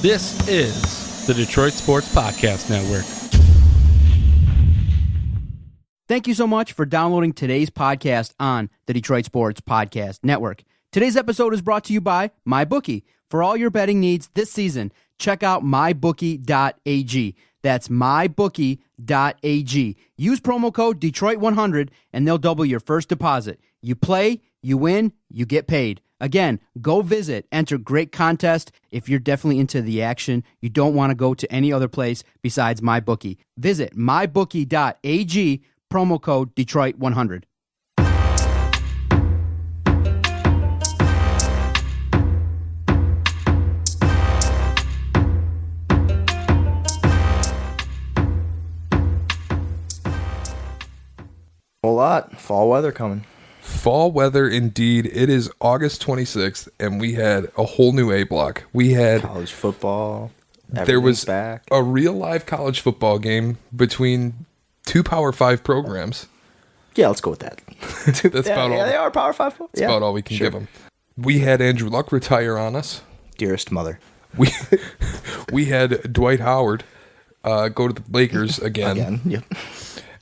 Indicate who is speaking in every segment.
Speaker 1: This is the Detroit Sports Podcast Network.
Speaker 2: Thank you so much for downloading today's podcast on the Detroit Sports Podcast Network. Today's episode is brought to you by MyBookie. For all your betting needs this season, check out mybookie.ag. That's mybookie.ag. Use promo code Detroit100 and they'll double your first deposit. You play, you win, you get paid. Again, go visit, enter great contest. If you're definitely into the action, you don't want to go to any other place besides MyBookie. Visit mybookie.ag, promo code Detroit100.
Speaker 3: Whole lot. Fall weather coming.
Speaker 4: Fall weather indeed. It is August 26th, and we had a whole new A block. We had
Speaker 3: College football.
Speaker 4: there was
Speaker 3: back.
Speaker 4: a real live college football game between two Power 5 programs.
Speaker 3: Yeah, let's go with that.
Speaker 4: That's about all.
Speaker 3: Yeah, they are Power 5.
Speaker 4: That's about all we can give them. We had Andrew Luck retire on us.
Speaker 3: Dearest mother.
Speaker 4: We had Dwight Howard go to the Lakers again.
Speaker 3: Yep.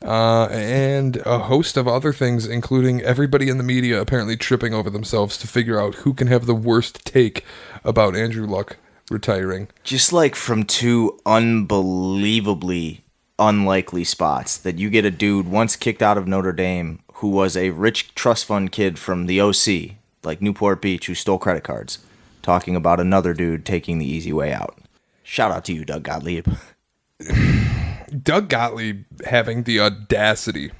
Speaker 4: And a host of other things, including everybody in the media apparently tripping over themselves to figure out who can have the worst take about Andrew Luck retiring.
Speaker 3: Just like from two unbelievably unlikely spots that you get a dude once kicked out of Notre Dame who was a rich trust fund kid from the OC, like Newport Beach, who stole credit cards, talking about another dude taking the easy way out. Shout out to you, Doug Gottlieb.
Speaker 4: Doug Gottlieb having the audacity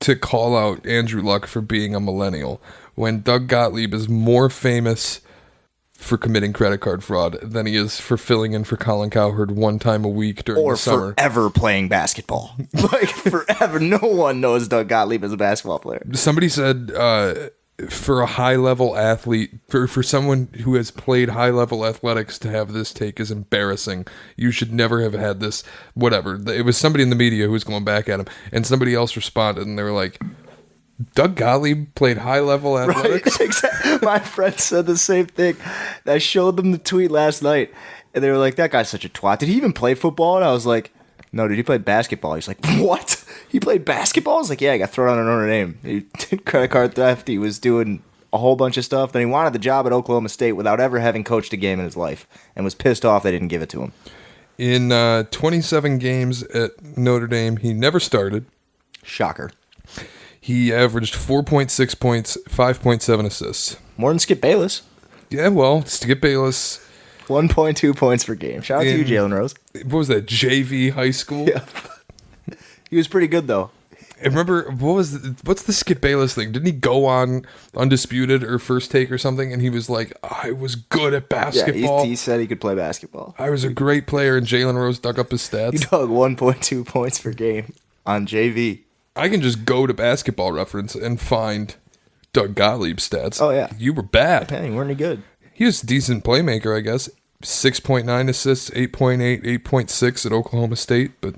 Speaker 4: to call out Andrew Luck for being a millennial when Doug Gottlieb is more famous for committing credit card fraud than he is for filling in for Colin Cowherd one time a week during the summer.
Speaker 3: Or forever playing basketball. Like, forever. No one knows Doug Gottlieb as a basketball player.
Speaker 4: Somebody said for a high-level athlete, for someone who has played high-level athletics to have this take is embarrassing. You should never have had this, whatever. It was somebody in the media who was going back at him, and somebody else responded, and they were like, Doug Gottlieb played high-level athletics?
Speaker 3: Right, exactly. My friend said the same thing. I showed them the tweet last night, and they were like, that guy's such a twat. Did he even play football? And I was like, no, dude, he played basketball. He's like, what? He played basketball? I was like, yeah, he got thrown out of Notre Dame. He did credit card theft. He was doing a whole bunch of stuff. Then he wanted the job at Oklahoma State without ever having coached a game in his life and was pissed off they didn't give it to him.
Speaker 4: In 27 games at Notre Dame, he never started.
Speaker 3: Shocker.
Speaker 4: He averaged 4.6 points, 5.7 assists.
Speaker 3: More than Skip Bayless.
Speaker 4: Yeah, well, Skip Bayless.
Speaker 3: 1.2 points per game. Shout out to you, Jalen Rose.
Speaker 4: What was that, JV high school?
Speaker 3: Yeah. He was pretty good, though.
Speaker 4: I remember, what's the Skip Bayless thing? Didn't he go on Undisputed or First Take or something, and he was like, I was good at basketball.
Speaker 3: Yeah, he said he could play basketball.
Speaker 4: I was a great player, and Jalen Rose dug up his stats.
Speaker 3: He dug 1.2 points per game on JV.
Speaker 4: I can just go to Basketball Reference and find Doug Gottlieb's stats.
Speaker 3: Oh, yeah.
Speaker 4: You were bad.
Speaker 3: Man, you weren't any good.
Speaker 4: He was a decent playmaker, I guess. 6.9 assists, 8.8, 8.6 at Oklahoma State, but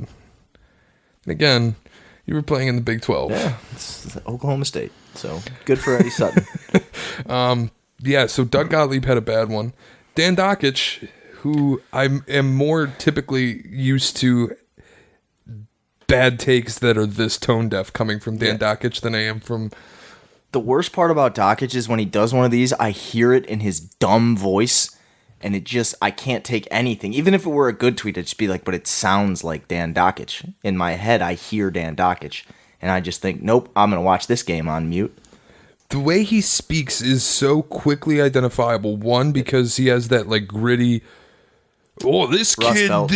Speaker 4: again, you were playing in the Big 12.
Speaker 3: Yeah, it's Oklahoma State, so good for Eddie Sutton.
Speaker 4: Yeah, so Doug Gottlieb had a bad one. Dan Dockich, who I am more typically used to bad takes that are this tone deaf coming from Dan Dockich than I am from...
Speaker 3: The worst part about Dockich is when he does one of these, I hear it in his dumb voice, and it just, I can't take anything. Even if it were a good tweet, I'd just be like, but it sounds like Dan Dockich. In my head, I hear Dan Dockich, and I just think, nope, I'm going to watch this game on mute.
Speaker 4: The way he speaks is so quickly identifiable. One, because he has that like gritty, oh, this
Speaker 3: Rust
Speaker 4: kid,
Speaker 3: Belt.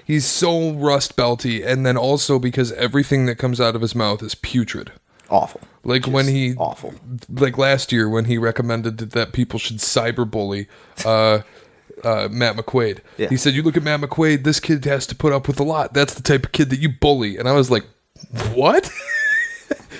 Speaker 4: he's so Rust Belty. And then also because everything that comes out of his mouth is putrid.
Speaker 3: Awful.
Speaker 4: Like
Speaker 3: Just
Speaker 4: when he,
Speaker 3: awful.
Speaker 4: Like last year when he recommended that people should cyberbully Matt McQuaid.
Speaker 3: Yeah.
Speaker 4: He said, you look at Matt McQuaid, this kid has to put up with a lot. That's the type of kid that you bully. And I was like, what?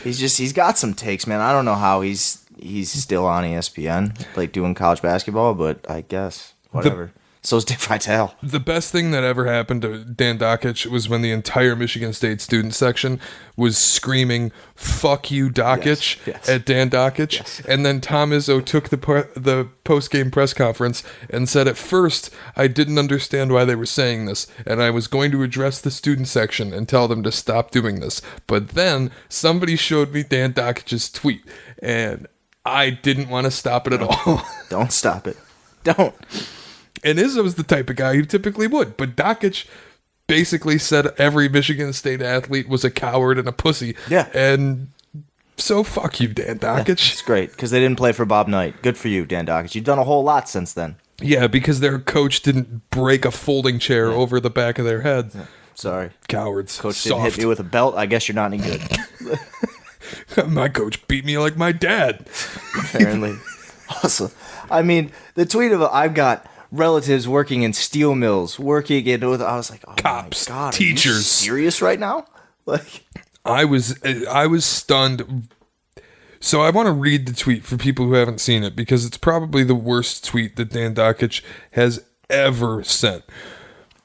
Speaker 3: He's got some takes, man. I don't know how he's still on ESPN, like doing college basketball, but I guess whatever. So's Dick Vitale.
Speaker 4: The best thing that ever happened to Dan Dakich was when the entire Michigan State student section was screaming "Fuck you, Dakich"
Speaker 3: Yes.
Speaker 4: at Dan Dakich, and then Tom Izzo took the post-game press conference and said, "At first, I didn't understand why they were saying this, and I was going to address the student section and tell them to stop doing this. But then somebody showed me Dan Dakich's tweet, and I didn't want to stop it at all."
Speaker 3: Don't stop it. Don't.
Speaker 4: And Izzo's the type of guy who typically would. But Dakich basically said every Michigan State athlete was a coward and a pussy.
Speaker 3: Yeah.
Speaker 4: And so fuck you, Dan Dakich.
Speaker 3: It's great, because they didn't play for Bob Knight. Good for you, Dan Dakich. You've done a whole lot since then.
Speaker 4: Yeah, because their coach didn't break a folding chair over the back of their head.
Speaker 3: Sorry.
Speaker 4: Cowards.
Speaker 3: Coach
Speaker 4: Soft.
Speaker 3: didn't hit me with a belt. I guess you're not any good.
Speaker 4: My coach beat me like my dad.
Speaker 3: Apparently. Awesome. I mean, the tweet of I've got relatives working in steel mills, working in. I was like, oh
Speaker 4: Cops,
Speaker 3: my God,
Speaker 4: teachers.
Speaker 3: Are you serious right now? Like,
Speaker 4: I was stunned. So I want to read the tweet for people who haven't seen it, because it's probably the worst tweet that Dan Dakich has ever sent.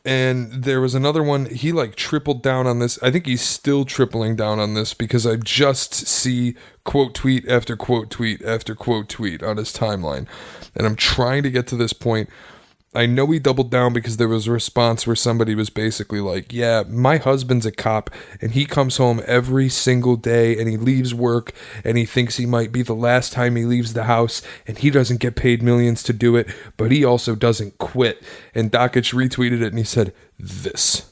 Speaker 4: And there was another one. He tripled down on this. I think he's still tripling down on this, because I just see quote tweet after quote tweet after quote tweet on his timeline. And I'm trying to get to this point. I know he doubled down because there was a response where somebody was basically like, yeah, my husband's a cop and he comes home every single day and he leaves work and he thinks he might be the last time he leaves the house and he doesn't get paid millions to do it, but he also doesn't quit. And Dakich retweeted it and he said this.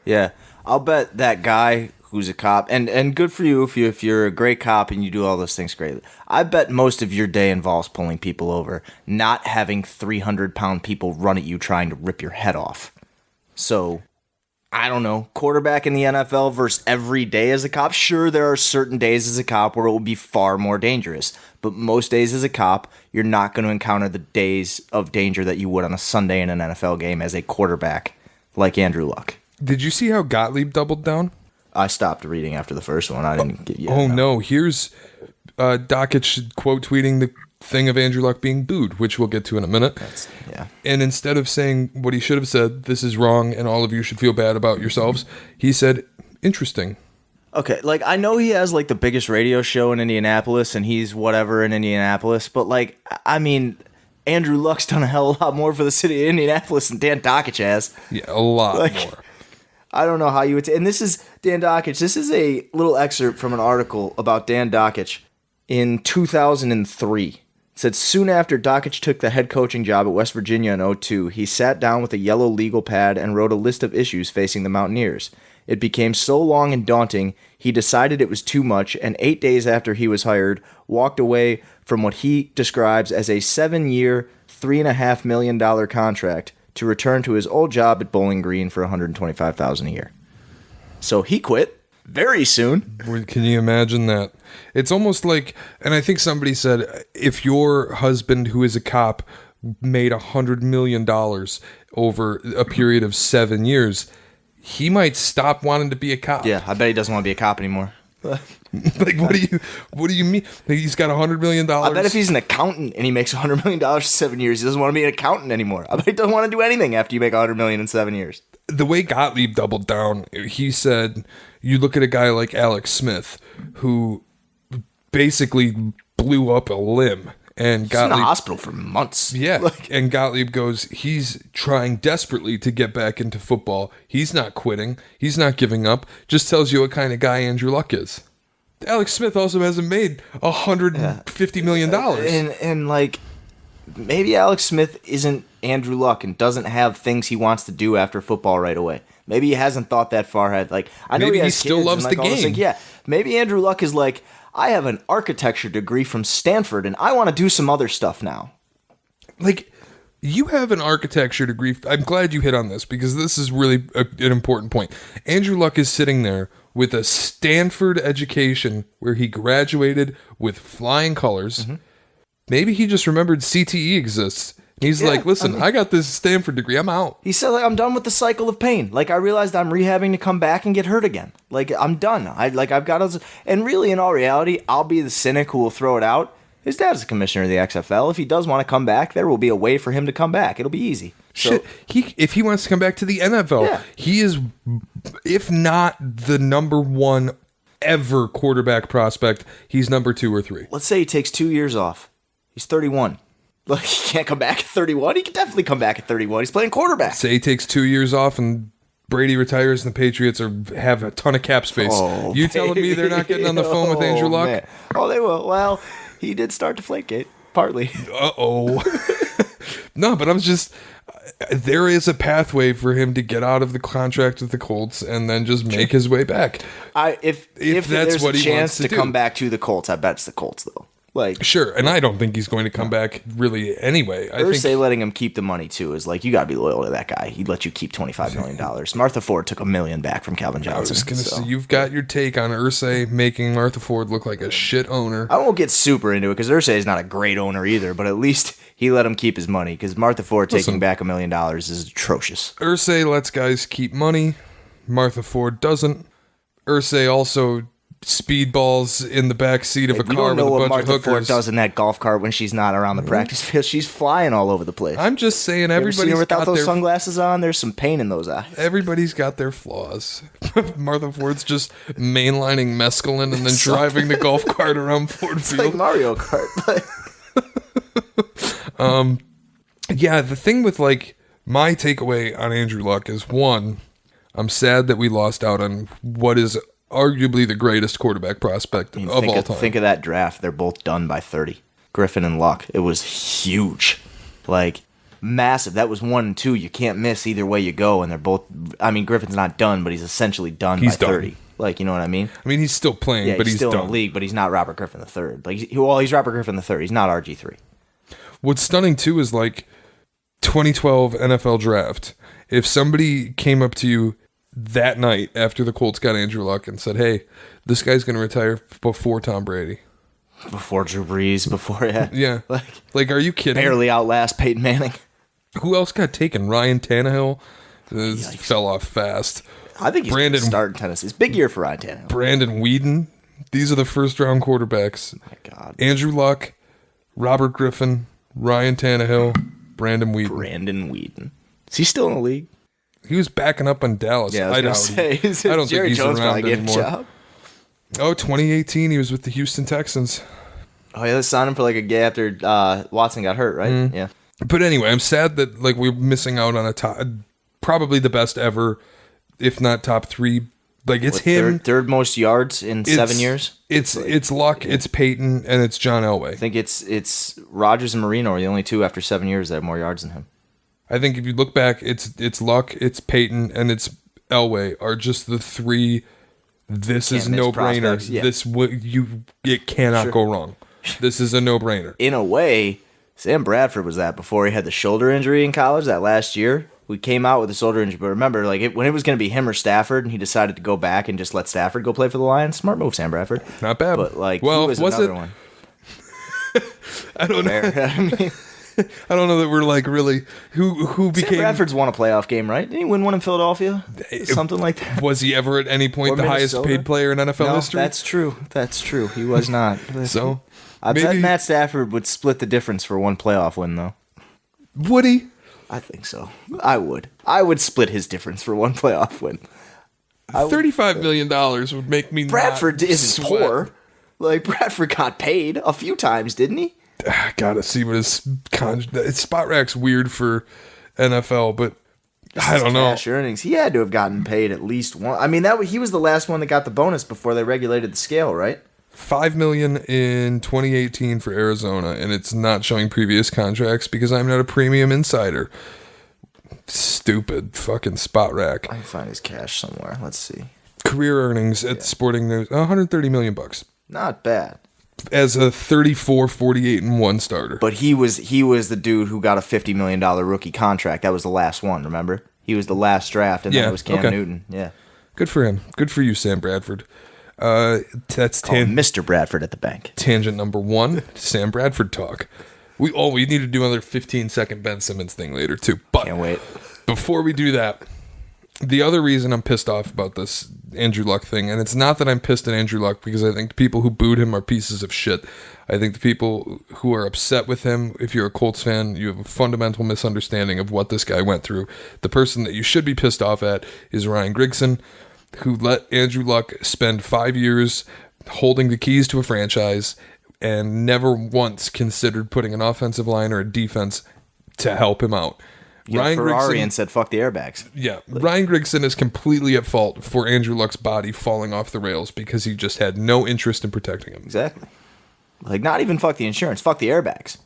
Speaker 3: Yeah, I'll bet that guy who's a cop, and good for you if you're a great cop and you do all those things greatly. I bet most of your day involves pulling people over, not having 300-pound people run at you trying to rip your head off. So, I don't know, quarterback in the NFL versus every day as a cop. Sure, there are certain days as a cop where it will be far more dangerous, but most days as a cop, you're not going to encounter the days of danger that you would on a Sunday in an NFL game as a quarterback like Andrew Luck.
Speaker 4: Did you see how Gottlieb doubled down?
Speaker 3: I stopped reading after the first one. I didn't get.
Speaker 4: No. Here's Dakich quote tweeting the thing of Andrew Luck being booed, which we'll get to in a minute.
Speaker 3: Yeah.
Speaker 4: And instead of saying what he should have said, this is wrong and all of you should feel bad about yourselves, he said, interesting.
Speaker 3: Okay, I know he has the biggest radio show in Indianapolis and he's whatever in Indianapolis, but I mean, Andrew Luck's done a hell of a lot more for the city of Indianapolis than Dan Dakich has.
Speaker 4: Yeah, a lot more.
Speaker 3: I don't know how you would... And this is Dan Dakich. This is a little excerpt from an article about Dan Dakich in 2003. It said, soon after Dakich took the head coaching job at West Virginia in 2002, he sat down with a yellow legal pad and wrote a list of issues facing the Mountaineers. It became so long and daunting, he decided it was too much, and 8 days after he was hired, walked away from what he describes as a 7-year, $3.5 million contract to return to his old job at Bowling Green for $125,000 a year. So he quit very soon.
Speaker 4: Can you imagine that? It's almost like, and I think somebody said, if your husband, who is a cop, made $100 million over a period of 7 years, he might stop wanting to be a cop.
Speaker 3: Yeah, I bet he doesn't want to be a cop anymore.
Speaker 4: What do you mean? He's got $100 million.
Speaker 3: I bet if he's an accountant and he makes $100 million for 7 years, he doesn't want to be an accountant anymore. I bet he doesn't want to do anything after you make $100 million in 7 years.
Speaker 4: The way Gottlieb doubled down, he said, you look at a guy like Alex Smith, who basically blew up a limb. And
Speaker 3: He's in the hospital for months.
Speaker 4: Yeah, and Gottlieb goes, he's trying desperately to get back into football. He's not quitting. He's not giving up. Just tells you what kind of guy Andrew Luck is. Alex Smith also hasn't made $150 million.
Speaker 3: And maybe Alex Smith isn't Andrew Luck and doesn't have things he wants to do after football right away. Maybe he hasn't thought that far ahead. I know
Speaker 4: maybe
Speaker 3: he has
Speaker 4: still
Speaker 3: kids
Speaker 4: loves
Speaker 3: and
Speaker 4: the
Speaker 3: all this,
Speaker 4: game.
Speaker 3: yeah, maybe Andrew Luck is I have an architecture degree from Stanford and I want to do some other stuff now.
Speaker 4: You have an architecture degree. I'm glad you hit on this because this is really an important point. Andrew Luck is sitting there with a Stanford education where he graduated with flying colors. Mm-hmm. Maybe he just remembered CTE exists. He's listen, I got this Stanford degree. I'm out.
Speaker 3: He said, I'm done with the cycle of pain. I realized I'm rehabbing to come back and get hurt again. I'm done. I've got to... And really, in all reality, I'll be the cynic who will throw it out. His dad's the commissioner of the XFL. If he does want to come back, there will be a way for him to come back. It'll be easy. So,
Speaker 4: Shit, if he wants to come back to the NFL, he is, if not the number one ever quarterback prospect, he's number 2 or 3.
Speaker 3: let's say he takes 2 years off. He's 31. Like, he can't come back at 31. He can definitely come back at 31. He's playing quarterback.
Speaker 4: Say he takes 2 years off and Brady retires and the Patriots have a ton of cap space.
Speaker 3: Oh,
Speaker 4: you telling me they're not getting on the phone with Andrew Luck?
Speaker 3: Man. Oh, they will. Well, he did start Deflategate, partly.
Speaker 4: Uh-oh. No, but I'm just... There is a pathway for him to get out of the contract with the Colts and then just make his way back.
Speaker 3: If
Speaker 4: that's
Speaker 3: there's
Speaker 4: what
Speaker 3: a
Speaker 4: he
Speaker 3: chance
Speaker 4: wants to do.
Speaker 3: come back to the Colts, I bet it's the Colts, though. Like,
Speaker 4: Sure, and I don't think he's going to come back really anyway. I
Speaker 3: Irsay
Speaker 4: think
Speaker 3: letting him keep the money, too, is like, you got to be loyal to that guy. He'd let you keep $25 million. Martha Ford took $1 million back from Calvin
Speaker 4: I was
Speaker 3: Johnson.
Speaker 4: going to say, you've got your take on Irsay making Martha Ford look like a shit owner.
Speaker 3: I won't get super into it because Irsay is not a great owner either, but at least he let him keep his money because Martha Ford taking back $1 million is atrocious.
Speaker 4: Irsay lets guys keep money. Martha Ford doesn't. Irsay also speedballs in the back seat of a
Speaker 3: You
Speaker 4: car
Speaker 3: don't know
Speaker 4: with a
Speaker 3: what
Speaker 4: bunch
Speaker 3: Martha
Speaker 4: of
Speaker 3: Ford
Speaker 4: hookers.
Speaker 3: does in that golf cart when she's not around the practice field. She's flying all over the place.
Speaker 4: I'm just saying,
Speaker 3: You ever seen her
Speaker 4: everybody's
Speaker 3: without
Speaker 4: got
Speaker 3: those
Speaker 4: their
Speaker 3: sunglasses on? There's some pain in those eyes.
Speaker 4: everybody's got their flaws. Martha Ford's just mainlining mescaline and then driving the golf cart around Ford
Speaker 3: It's
Speaker 4: Field.
Speaker 3: like Mario Kart.
Speaker 4: Yeah, the thing with like my takeaway on Andrew Luck is, one, I'm sad that we lost out on what is arguably the greatest quarterback prospect of all time.
Speaker 3: Think of that draft. They're both done by 30. Griffin and Luck. It was huge. Like, massive. That was 1 and 2. You can't miss either way you go. And they're both, I mean, Griffin's not done, but he's essentially done by 30. Like, you know what I mean?
Speaker 4: I mean, he's still playing,
Speaker 3: Yeah,
Speaker 4: but
Speaker 3: he's still
Speaker 4: done.
Speaker 3: in the league, but he's not Robert Griffin III. Like, he's Robert Griffin III. He's not RG3.
Speaker 4: What's stunning too is like 2012 NFL draft. If somebody came up to you that night after the Colts got Andrew Luck and said, "Hey, this guy's going to retire before Tom Brady,"
Speaker 3: Before Drew Brees, before,
Speaker 4: yeah, like, are you kidding?
Speaker 3: barely outlast Peyton Manning.
Speaker 4: Who else got taken? Ryan Tannehill fell off fast.
Speaker 3: I think he's
Speaker 4: Brandon-
Speaker 3: starting Tennessee. It's a big year for Ryan Tannehill.
Speaker 4: Brandon Whedon. These are the first round quarterbacks.
Speaker 3: My God.
Speaker 4: Andrew Luck, Robert Griffin, Ryan Tannehill, Brandon Whedon.
Speaker 3: Brandon Whedon. Is he still in the league?
Speaker 4: He was backing up on Dallas.
Speaker 3: Yeah, I was
Speaker 4: doubt
Speaker 3: gonna
Speaker 4: he-
Speaker 3: say.
Speaker 4: I don't
Speaker 3: Jerry
Speaker 4: think he's
Speaker 3: Jones
Speaker 4: around
Speaker 3: probably gave him a
Speaker 4: anymore.
Speaker 3: job.
Speaker 4: Oh, 2018, he was with the Houston Texans.
Speaker 3: Oh, yeah, they signed him for like a gay after Watson got hurt, right?
Speaker 4: Mm-hmm.
Speaker 3: Yeah.
Speaker 4: But anyway, I'm sad that like we're missing out on a top, probably the best ever, if not top 3. Like it's
Speaker 3: What,
Speaker 4: him.
Speaker 3: third most yards in 7 years.
Speaker 4: It's Luck, it's Peyton, and it's John Elway.
Speaker 3: I think it's Rodgers and Marino are the only two after 7 years that have more yards than him.
Speaker 4: I think if you look back, it's Luck, it's Peyton, and it's Elway are just the 3. This is
Speaker 3: Can't miss
Speaker 4: no brainer.
Speaker 3: prospects, yeah.
Speaker 4: It cannot go wrong. This is a no brainer.
Speaker 3: In a way, Sam Bradford was that before he had the shoulder injury in college that last year. We came out with a shoulder injury, but remember, like when it was going to be him or Stafford, and he decided to go back and just let Stafford go play for the Lions. Smart move, Sam Bradford.
Speaker 4: Not bad.
Speaker 3: But like,
Speaker 4: well,
Speaker 3: he was another one.
Speaker 4: I don't know.
Speaker 3: Fair. I mean,
Speaker 4: I don't know that we're like really who
Speaker 3: Sam
Speaker 4: became.
Speaker 3: Bradford's won a playoff game, right? Didn't he win one in Philadelphia? Something like that.
Speaker 4: Was he ever at any point
Speaker 3: Or
Speaker 4: the highest
Speaker 3: Minnesota?
Speaker 4: paid player in NFL
Speaker 3: No,
Speaker 4: history?
Speaker 3: that's true. That's true. He was not.
Speaker 4: So
Speaker 3: I bet
Speaker 4: maybe-
Speaker 3: Matt Stafford would split the difference for one playoff win, though.
Speaker 4: Would he?
Speaker 3: I think so. I would. I would split his difference for one playoff win.
Speaker 4: $35 million would make me.
Speaker 3: Bradford
Speaker 4: not
Speaker 3: isn't
Speaker 4: sweat.
Speaker 3: poor. Like, Bradford got paid a few times, didn't he?
Speaker 4: I gotta see what his spot rack's weird for NFL, but I don't know.
Speaker 3: Cash earnings. He had to have gotten paid at least one. I mean, he was the last one that got the bonus before they regulated the scale, right?
Speaker 4: $5 million in 2018 for Arizona, and it's not showing previous contracts because I'm not a premium insider. Stupid fucking spot rack.
Speaker 3: I can find his cash somewhere. Let's see.
Speaker 4: Career earnings at Sporting News, $130 million bucks
Speaker 3: Not bad.
Speaker 4: as a 34, 48 and 1 starter.
Speaker 3: But he was the dude who got a $50 million rookie contract. That was the last one, remember? He was the last draft, and then
Speaker 4: Yeah,
Speaker 3: it was Cam
Speaker 4: okay.
Speaker 3: Newton. Yeah.
Speaker 4: Good for him. Good for you, Sam Bradford. That's
Speaker 3: Call him Mr. Bradford at the bank.
Speaker 4: tangent number 1. Sam Bradford talk. We need to do another 15-second Ben Simmons thing later too. But
Speaker 3: Can't wait.
Speaker 4: before we do that, The other reason I'm pissed off about this Andrew Luck thing, and it's not that I'm pissed at Andrew Luck because I think the people who booed him are pieces of shit. I think the people who are upset with him, if you're a Colts fan, you have a fundamental misunderstanding of what this guy went through. The person that you should be pissed off at is Ryan Grigson, who let Andrew Luck spend 5 years holding the keys to a franchise and never once considered putting an offensive line or a defense to help him out.
Speaker 3: Ryan Ferrari and said, fuck the airbags.
Speaker 4: Yeah. Ryan Grigson is completely at fault for Andrew Luck's body falling off the rails because he just had no interest in protecting him.
Speaker 3: Exactly. Like, not even fuck the insurance. Fuck the airbags.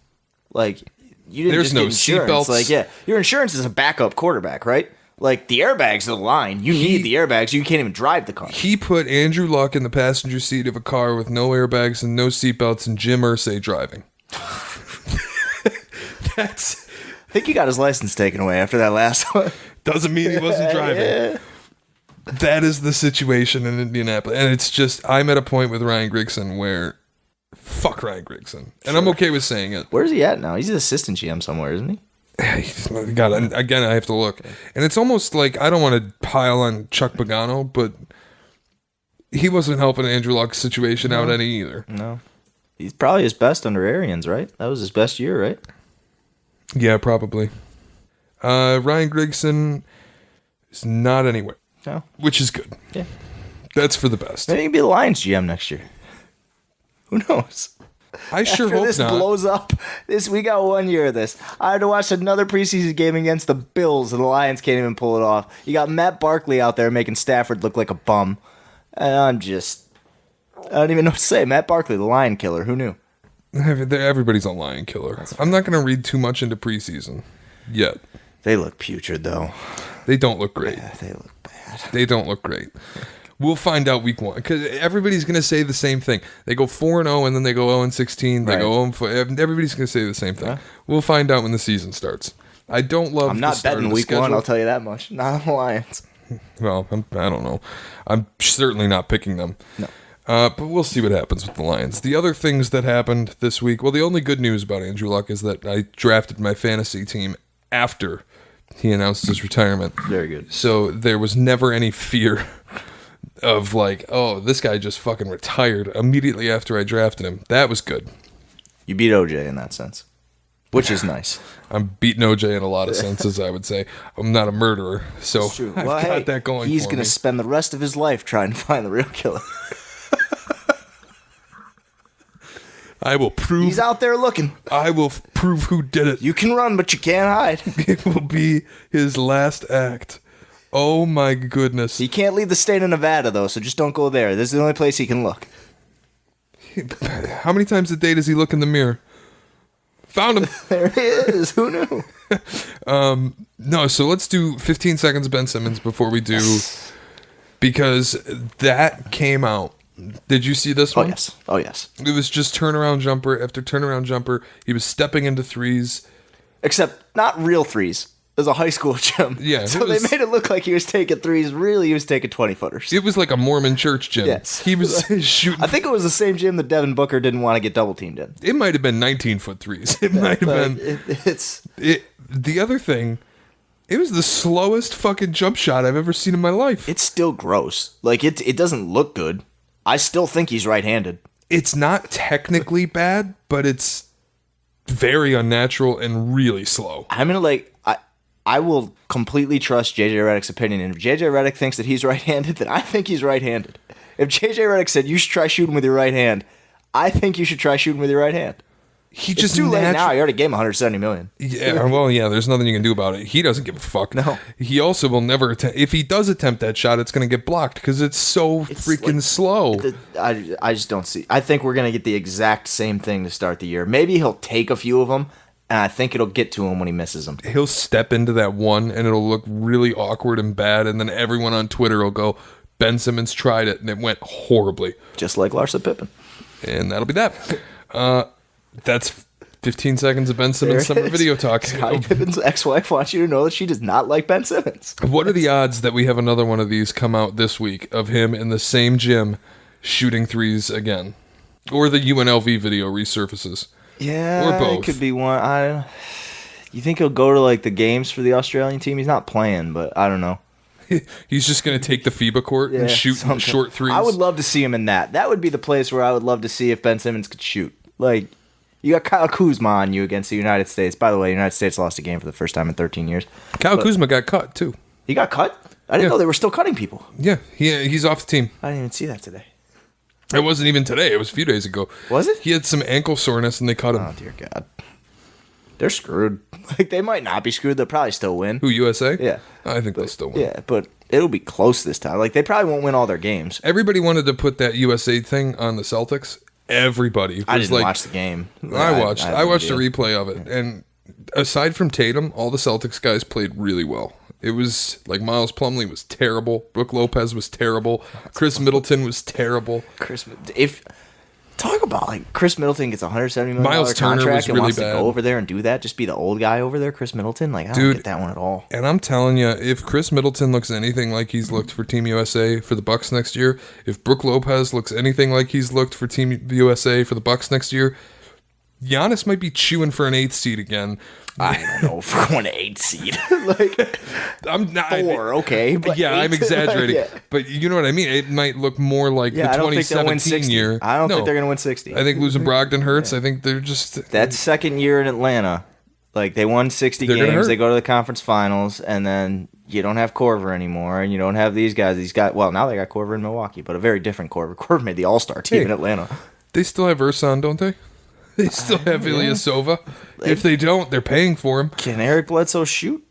Speaker 3: Like, you didn't
Speaker 4: There's
Speaker 3: just
Speaker 4: no
Speaker 3: get insurance.
Speaker 4: seatbelts.
Speaker 3: Like, yeah, your insurance is a backup quarterback, right? Like, the airbags are the line. You need the airbags. You can't even drive the car.
Speaker 4: He put Andrew Luck in the passenger seat of a car with no airbags and no seatbelts and Jim Irsay driving. That's...
Speaker 3: I think he got his license taken away after that last one.
Speaker 4: Doesn't mean he wasn't driving.
Speaker 3: Yeah.
Speaker 4: That is the situation in Indianapolis. And it's just, I'm at a point with Ryan Grigson where, fuck Ryan Grigson. And I'm okay with saying it.
Speaker 3: Where's he at now? He's an assistant GM somewhere, isn't he?
Speaker 4: God, again, I have to look. And it's almost like, I don't want to pile on Chuck Pagano, but he wasn't helping Andrew Luck's situation out any either.
Speaker 3: No. He's probably his best under Arians, right? That was his best year, right?
Speaker 4: Yeah, probably. Ryan Grigson is not anywhere.
Speaker 3: No.
Speaker 4: Which is good.
Speaker 3: Yeah.
Speaker 4: That's for the best.
Speaker 3: Maybe he can be the Lions GM next year. Who knows?
Speaker 4: I sure
Speaker 3: After
Speaker 4: hope
Speaker 3: this
Speaker 4: not.
Speaker 3: blows up, we got 1 year of this. I had to watch another preseason game against the Bills, and the Lions can't even pull it off. You got Matt Barkley out there making Stafford look like a bum. And I don't even know what to say. Matt Barkley, the Lion killer. Who knew?
Speaker 4: Everybody's a lion killer. I'm not going to read too much into preseason yet.
Speaker 3: They look putrid, though.
Speaker 4: They don't look great.
Speaker 3: Yeah, they look bad.
Speaker 4: They don't look great. We'll find out week 1 because everybody's going to say the same thing. They go 4-0 and then they go 0-16. They go 0-4. Everybody's going to say the same thing.
Speaker 3: Yeah.
Speaker 4: We'll find out when the season starts. I don't love.
Speaker 3: I'm
Speaker 4: the
Speaker 3: not
Speaker 4: start
Speaker 3: betting
Speaker 4: of the
Speaker 3: week
Speaker 4: schedule.
Speaker 3: 1, I'll tell you that much. Not on the Lions.
Speaker 4: Well, I don't know. I'm certainly not picking them.
Speaker 3: No.
Speaker 4: But we'll see what happens with the Lions. The other things that happened this week, well, the only good news about Andrew Luck is that I drafted my fantasy team after he announced his retirement.
Speaker 3: Very good.
Speaker 4: So there was never any fear of like, oh, this guy just fucking retired immediately after I drafted him. That was good.
Speaker 3: You beat OJ in that sense, which is nice.
Speaker 4: I'm beating OJ in a lot of senses, I would say. I'm not a murderer, so I've got that going
Speaker 3: He's
Speaker 4: for
Speaker 3: going
Speaker 4: me.
Speaker 3: to spend the rest of his life trying to find the real killer.
Speaker 4: I will prove.
Speaker 3: He's out there looking.
Speaker 4: I will prove who did it.
Speaker 3: You can run, but you can't hide.
Speaker 4: It will be his last act. Oh my goodness.
Speaker 3: He can't leave the state of Nevada, though, so just don't go there. This is the only place he can look.
Speaker 4: How many times a day does he look in the mirror? Found him.
Speaker 3: There he is. Who knew?
Speaker 4: No, so let's do 15 seconds of Ben Simmons before we do, because that came out. Did you see this
Speaker 3: Oh,
Speaker 4: one?
Speaker 3: yes. Oh, yes.
Speaker 4: It was just turnaround jumper after turnaround jumper. He was stepping into threes.
Speaker 3: Except not real threes. It was a high school gym.
Speaker 4: Yeah,
Speaker 3: So they made it look like he was taking threes. Really, he was taking 20-footers.
Speaker 4: It was like a Mormon church gym.
Speaker 3: Yes.
Speaker 4: He was shooting.
Speaker 3: I think it was the same gym that Devin Booker didn't want to get double teamed in.
Speaker 4: It might have been 19-foot threes. It might have
Speaker 3: But
Speaker 4: been. The other thing, it was the slowest fucking jump shot I've ever seen in my life.
Speaker 3: it's still gross. Like, it doesn't look good. I still think he's right-handed.
Speaker 4: It's not technically bad, but it's very unnatural and really slow.
Speaker 3: I'm going to, I will completely trust JJ Redick's opinion. And if JJ Redick thinks that he's right-handed, then I think he's right-handed. If JJ Redick said you should try shooting with your right hand, I think you should try shooting with your right hand.
Speaker 4: He
Speaker 3: It's
Speaker 4: just
Speaker 3: too late now. You already gave him $170 million.
Speaker 4: Yeah, well, yeah, there's nothing you can do about it. He doesn't give a fuck.
Speaker 3: No.
Speaker 4: He also will never attempt. If he does attempt that shot, it's going to get blocked because it's so freaking slow.
Speaker 3: I just don't see. I think we're going to get the exact same thing to start the year. Maybe he'll take a few of them, and I think it'll get to him when he misses them.
Speaker 4: He'll step into that one, and it'll look really awkward and bad, and then everyone on Twitter will go, Ben Simmons tried it, and it went horribly.
Speaker 3: Just like Larsa Pippen.
Speaker 4: And that'll be that. That's 15 seconds of Ben Simmons
Speaker 3: There it
Speaker 4: summer
Speaker 3: is.
Speaker 4: video talk.
Speaker 3: Scottie Pippen's ex-wife wants you to know that she does not like Ben Simmons.
Speaker 4: What are the odds that we have another one of these come out this week of him in the same gym shooting threes again? Or the UNLV video resurfaces?
Speaker 3: Yeah,
Speaker 4: Or both.
Speaker 3: it could be one. You think he'll go to like the games for the Australian team? He's not playing, but I don't know.
Speaker 4: He's just going to take the FIBA court and shoot
Speaker 3: something.
Speaker 4: short threes.
Speaker 3: I would love to see him in that. That would be the place where I would love to see if Ben Simmons could shoot. Like, you got Kyle Kuzma on you against the United States. By the way, the United States lost a game for the first time in 13 years.
Speaker 4: Kyle Kuzma got cut, too.
Speaker 3: He got cut? I didn't know they were still cutting people.
Speaker 4: Yeah, he's off the team.
Speaker 3: I didn't even see that today.
Speaker 4: It wasn't even today. It was a few days ago.
Speaker 3: Was it?
Speaker 4: He had some ankle soreness, and they cut him.
Speaker 3: Oh, dear God. They're screwed. Like, they might not be screwed. They'll probably still win.
Speaker 4: Who, USA?
Speaker 3: Yeah.
Speaker 4: I think they'll still win.
Speaker 3: Yeah, but it'll be close this time. Like, they probably won't win all their games.
Speaker 4: Everybody wanted to put that USA thing on the Celtics. Everybody.
Speaker 3: I didn't watch the game.
Speaker 4: I watched a replay of it, and aside from Tatum, all the Celtics guys played really well. It was like Miles Plumlee was terrible. Brook Lopez was terrible. Chris Middleton was terrible.
Speaker 3: Talk about like Chris Middleton gets a $170 million
Speaker 4: Miles Turner
Speaker 3: contract
Speaker 4: was
Speaker 3: and
Speaker 4: really
Speaker 3: wants
Speaker 4: bad.
Speaker 3: to go over there and do that, just be the old guy over there, Chris Middleton. Like, I don't get that one at all.
Speaker 4: And I'm telling you, if Chris Middleton looks anything like he's looked for Team USA for the Bucks next year, if Brook Lopez looks anything like he's looked for Team USA for the Bucks next year, Giannis might be chewing for an 8th seed again.
Speaker 3: I don't know for an 8 seed. Like,
Speaker 4: I'm not
Speaker 3: 4, okay. But
Speaker 4: yeah, I'm
Speaker 3: 8,
Speaker 4: exaggerating.
Speaker 3: yeah.
Speaker 4: But you know what I mean? It might look more like the
Speaker 3: I don't think they'll win
Speaker 4: 2017
Speaker 3: 60.
Speaker 4: year.
Speaker 3: I don't think they're going to win 60.
Speaker 4: I think losing Brogdon hurts. I think they're just...
Speaker 3: That second year in Atlanta, like, they won 60
Speaker 4: They're gonna
Speaker 3: games.
Speaker 4: hurt.
Speaker 3: They go to the conference finals, and then you don't have Korver anymore, and you don't have these guys. Now they got Korver in Milwaukee, but a very different Korver. Korver made the All-Star team in Atlanta.
Speaker 4: They still have Ersan, don't they? They still have Ilyasova. If they don't, they're paying for him.
Speaker 3: Can Eric Bledsoe shoot?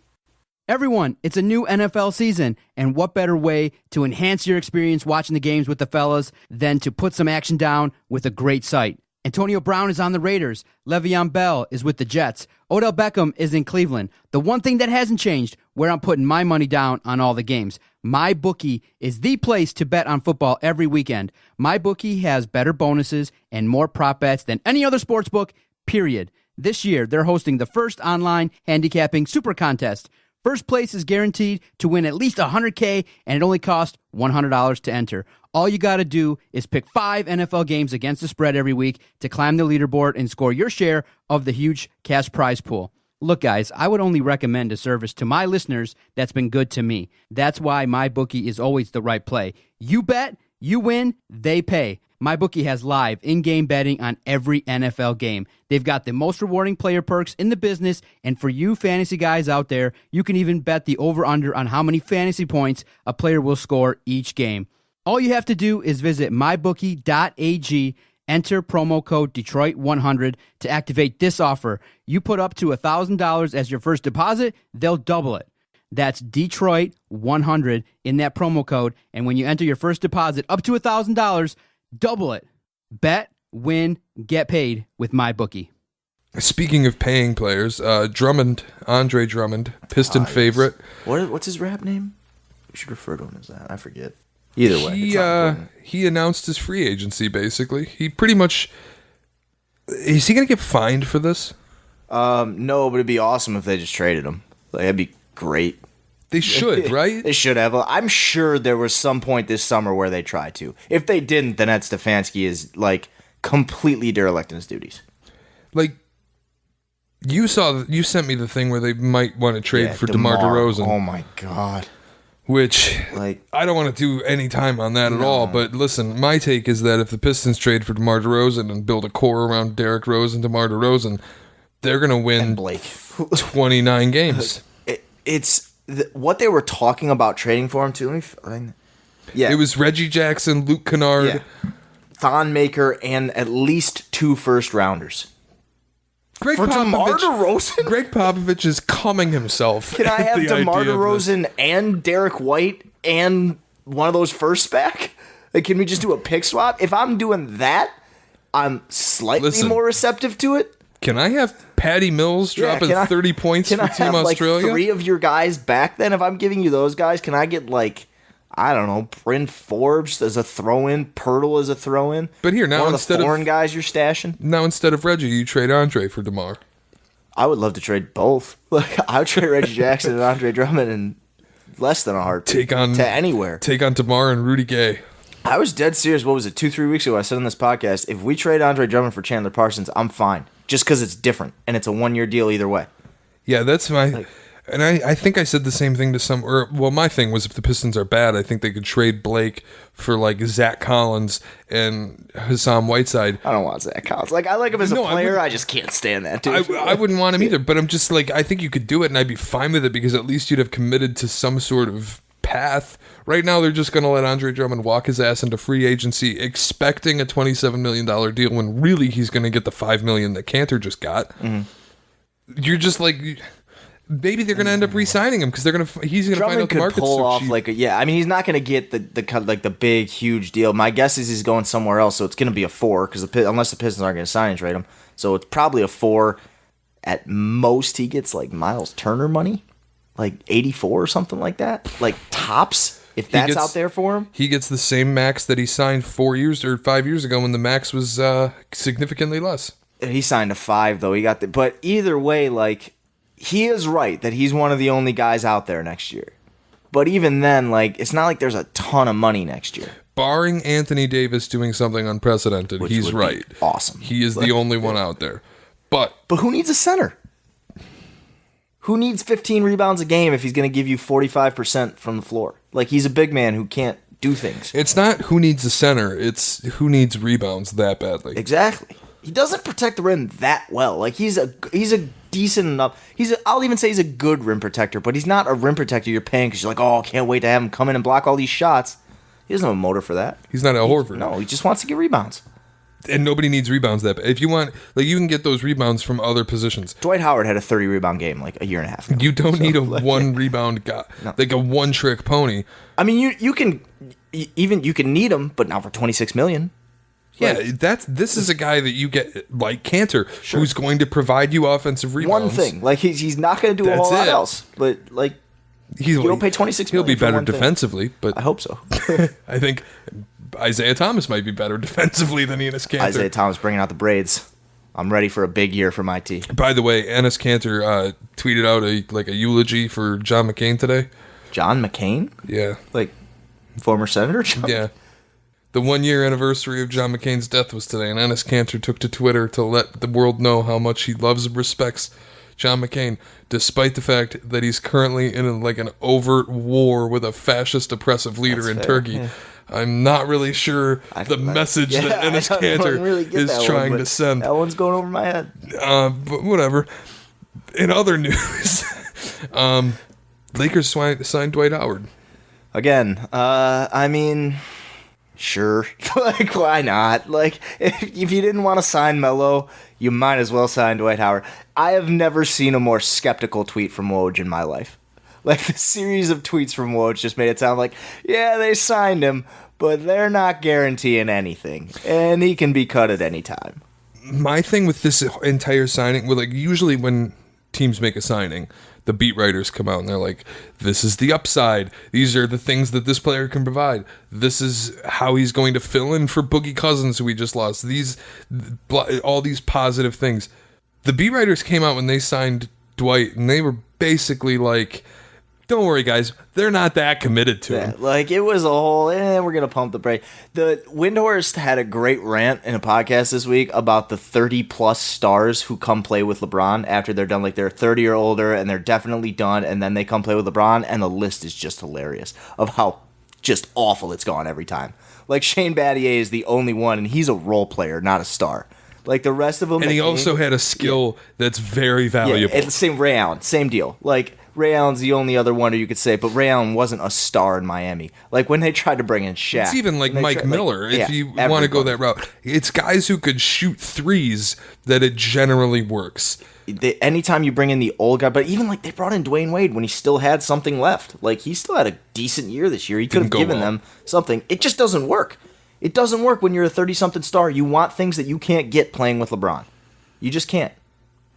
Speaker 2: Everyone, it's a new NFL season, and what better way to enhance your experience watching the games with the fellas than to put some action down with a great site? Antonio Brown is on the Raiders. Le'Veon Bell is with the Jets. Odell Beckham is in Cleveland. The one thing that hasn't changed, where I'm putting my money down on all the games. MyBookie is the place to bet on football every weekend. MyBookie has better bonuses and more prop bets than any other sportsbook, period. This year, they're hosting the first online handicapping super contest. First place is guaranteed to win at least $100K, and it only costs $100 to enter. All you got to do is pick 5 NFL games against the spread every week to climb the leaderboard and score your share of the huge cash prize pool. Look, guys, I would only recommend a service to my listeners that's been good to me. That's why MyBookie is always the right play. You bet, you win, they pay. MyBookie has live in-game betting on every NFL game. They've got the most rewarding player perks in the business, and for you fantasy guys out there, you can even bet the over-under on how many fantasy points a player will score each game. All you have to do is visit mybookie.ag, enter promo code Detroit100 to activate this offer. You put up to $1,000 as your first deposit, they'll double it. That's Detroit100 in that promo code, and when you enter your first deposit up to $1,000, double it. Bet, win, get paid with MyBookie.
Speaker 4: Speaking of paying players, Andre Drummond, Piston favorite.
Speaker 3: What's his rap name? We should refer to him as that. I forget. Either way, it's not important.
Speaker 4: He announced his free agency, basically. He pretty much... Is he going to get fined for this?
Speaker 3: No, but it'd be awesome if they just traded him. Like, that'd be great.
Speaker 4: They should, right?
Speaker 3: They should have. I'm sure there was some point this summer where they tried to. If they didn't, then Ed Stefanski is, like, completely derelict in his duties.
Speaker 4: Like, you sent me the thing where they might want to trade for DeMar DeRozan.
Speaker 3: Oh, my God.
Speaker 4: Which,
Speaker 3: like,
Speaker 4: I don't want to do any time on that at all. But listen, my take is that if the Pistons trade for DeMar DeRozan and build a core around Derrick Rose and DeMar DeRozan, they're going to win 29 games.
Speaker 3: It's what they were talking about trading for him, too.
Speaker 4: It was Reggie Jackson, Luke Kennard,
Speaker 3: Thon Maker, and at least 2 first-rounders.
Speaker 4: Greg Popovich is coming himself.
Speaker 3: Can I have DeMar DeRozan and Derek White and one of those firsts back? Like, can we just do a pick swap? If I'm doing that, I'm slightly more receptive to it.
Speaker 4: Can I have Patty Mills dropping 30 points for Team Australia?
Speaker 3: Like 3 of your guys back then? If I'm giving you those guys, can I get like, I don't know, Bryn Forbes as a throw-in, Pirtle as a throw-in?
Speaker 4: But here, now
Speaker 3: one
Speaker 4: instead
Speaker 3: of the foreign guys you're stashing?
Speaker 4: Now instead of Reggie, you trade Andre for DeMar.
Speaker 3: I would love to trade both. Like, I would trade Reggie Jackson and Andre Drummond in less than a heartbeat. To anywhere.
Speaker 4: Take on DeMar and Rudy Gay.
Speaker 3: I was dead serious. What was it, 2-3 weeks ago? I said on this podcast, if we trade Andre Drummond for Chandler Parsons, I'm fine. Just because it's different, and it's a 1-year deal either way.
Speaker 4: Yeah, that's my... And I think I said the same thing to my thing was if the Pistons are bad, I think they could trade Blake for like Zach Collins and Hassan Whiteside.
Speaker 3: I don't want Zach Collins. Like, I like him as a player. I just can't stand that dude.
Speaker 4: I wouldn't want him either, but I'm just like, I think you could do it and I'd be fine with it because at least you'd have committed to some sort of path. Right now, they're just going to let Andre Drummond walk his ass into free agency, expecting a $27 million deal when really he's going to get the $5 million that Cantor just got. Mm-hmm. You're just like... Maybe they're going to end up re-signing him because he's going to find out the market's
Speaker 3: pull
Speaker 4: so
Speaker 3: off
Speaker 4: cheap.
Speaker 3: I mean, he's not going to get the big huge deal. My guess is he's going somewhere else, so it's going to be a 4 because unless the Pistons aren't going to sign and trade him, so it's probably a 4. At most, he gets like Miles Turner money, like 84 or something like that, like tops. If that's out there for him, he
Speaker 4: gets the same max that he signed 4 years or 5 years ago when the max was significantly less.
Speaker 3: He signed a 5 though. He got but either way, like. He is right that he's one of the only guys out there next year. But even then, like, it's not like there's a ton of money next year.
Speaker 4: Barring Anthony Davis doing something unprecedented, he's right.
Speaker 3: Awesome.
Speaker 4: He is the only one out there. But
Speaker 3: who needs a center? Who needs 15 rebounds a game if he's going to give you 45% from the floor? Like, he's a big man who can't do things.
Speaker 4: It's not who needs a center. It's who needs rebounds that badly.
Speaker 3: Exactly. He doesn't protect the rim that well. Like, he's a decent enough. I'll even say he's a good rim protector, but he's not a rim protector you're paying because you're like, oh, I can't wait to have him come in and block all these shots. He doesn't have a motor for that.
Speaker 4: He's not a Horford.
Speaker 3: No, he just wants to get rebounds.
Speaker 4: And nobody needs rebounds that bad. If you want, like, you can get those rebounds from other positions.
Speaker 3: Dwight Howard had a 30 rebound game like a year and a half ago.
Speaker 4: You don't need a one rebound guy, like a one trick pony.
Speaker 3: I mean, you can need him, but not for $26 million.
Speaker 4: Yeah, this is a guy that you get like Cantor, who's going to provide you offensive rebounds.
Speaker 3: One thing, like he's not going to do a whole lot else, but like you don't pay $26 million.
Speaker 4: He'll be better defensively, but
Speaker 3: I hope so.
Speaker 4: I think Isaiah Thomas might be better defensively than Enes Kanter.
Speaker 3: Isaiah Thomas bringing out the braids. I'm ready for a big year for my team.
Speaker 4: By the way, Enes Kanter tweeted out a eulogy for John McCain today.
Speaker 3: John McCain?
Speaker 4: Yeah,
Speaker 3: like former senator. John?
Speaker 4: Yeah. The 1 year anniversary of John McCain's death was today, and Enes Kanter took to Twitter to let the world know how much he loves and respects John McCain, despite the fact that he's currently in an overt war with a fascist oppressive leader in Turkey. Yeah. I'm not really sure the message that Enes Kanter is trying to send.
Speaker 3: That one's going over my head.
Speaker 4: But whatever. In other news, Lakers signed Dwight Howard.
Speaker 3: Again, I mean... Sure. Like, why not? Like, if you didn't want to sign Melo, you might as well sign Dwight Howard. I have never seen a more skeptical tweet from Woj in my life. Like, the series of tweets from Woj just made it sound like, yeah, they signed him, but they're not guaranteeing anything, and he can be cut at any time.
Speaker 4: My thing with this entire signing, usually when teams make a signing, the beat writers come out and they're like, this is the upside. These are the things that this player can provide. This is how he's going to fill in for Boogie Cousins, who we just lost. All these positive things. The beat writers came out when they signed Dwight, and they were basically like, don't worry, guys. They're not that committed to him.
Speaker 3: Like, it was a whole, we're going to pump the brake. The Windhorst had a great rant in a podcast this week about the 30-plus stars who come play with LeBron after they're done. Like, they're 30 or older, and they're definitely done, and then they come play with LeBron, and the list is just hilarious of how just awful it's gone every time. Like, Shane Battier is the only one, and he's a role player, not a star. Like, the rest of them...
Speaker 4: And he also had a skill that's very valuable.
Speaker 3: Yeah, same Ray Allen, same deal. Like... Ray Allen's the only other wonder you could say, but Ray Allen wasn't a star in Miami. Like, when they tried to bring in Shea.
Speaker 4: It's even like Mike Miller, if you want to go that route. It's guys who could shoot threes that it generally works.
Speaker 3: Anytime you bring in the old guy, but even like they brought in Dwayne Wade when he still had something left. Like, he still had a decent year this year. He could have given them something. It just doesn't work. It doesn't work when you're a 30-something star. You want things that you can't get playing with LeBron. You just can't.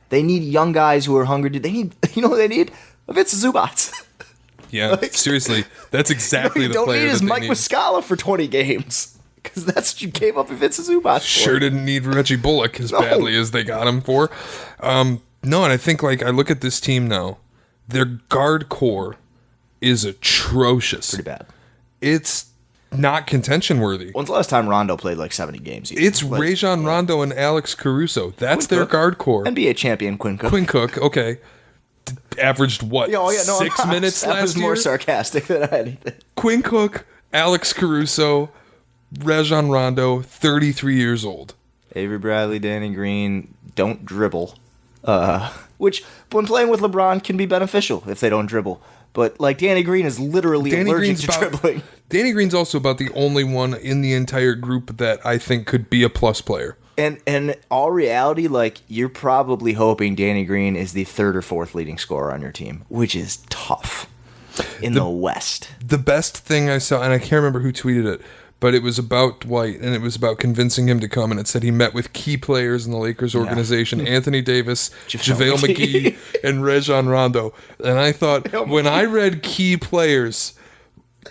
Speaker 3: They need young guys who are hungry. They need, you know what they need? Vince Zubats.
Speaker 4: Yeah, like, seriously, that's exactly the player that they need.
Speaker 3: You don't need is Mike Muscala for 20 games, because that's what you gave up Vince Zubats for.
Speaker 4: Sure didn't need Reggie Bullock as badly as they got him for. No, and I think, I look at this team now, their guard core is atrocious.
Speaker 3: Pretty bad.
Speaker 4: It's not contention worthy.
Speaker 3: When's the last time Rondo played 70 games?
Speaker 4: It's Rajon Rondo and Alex Caruso. That's their guard core.
Speaker 3: NBA champion Quinn Cook.
Speaker 4: Quinn Cook, okay. averaged what?
Speaker 3: Yeah, oh, yeah, no,
Speaker 4: 6 minutes
Speaker 3: that
Speaker 4: last
Speaker 3: was
Speaker 4: year.
Speaker 3: more sarcastic than anything.
Speaker 4: Quinn Cook, Alex Caruso, Rajon Rondo, 33 years old.
Speaker 3: Avery Bradley, Danny Green don't dribble, which when playing with LeBron can be beneficial if they don't dribble. But like Danny Green is literally allergic to dribbling.
Speaker 4: Danny Green's also about the only one in the entire group that I think could be a plus player.
Speaker 3: And in all reality, like you're probably hoping Danny Green is the third or fourth leading scorer on your team, which is tough in the West.
Speaker 4: The best thing I saw, and I can't remember who tweeted it, but it was about Dwight, and it was about convincing him to come, and it said he met with key players in the Lakers organization, Anthony Davis, JaVale McGee, and Rajon Rondo. And I thought, when I read key players,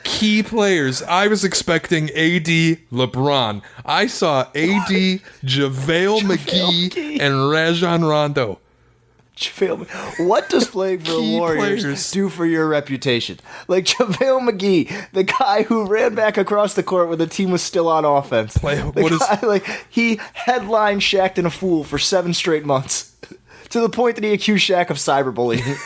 Speaker 4: I was expecting AD LeBron. I saw AD, JaVale McGee, and Rajon Rondo.
Speaker 3: What does playing for the Warriors do for your reputation? Like JaVale McGee, the guy who ran back across the court when the team was still on offense. He headlined Shaq and a Fool for 7 straight months, to the point that he accused Shaq of cyberbullying.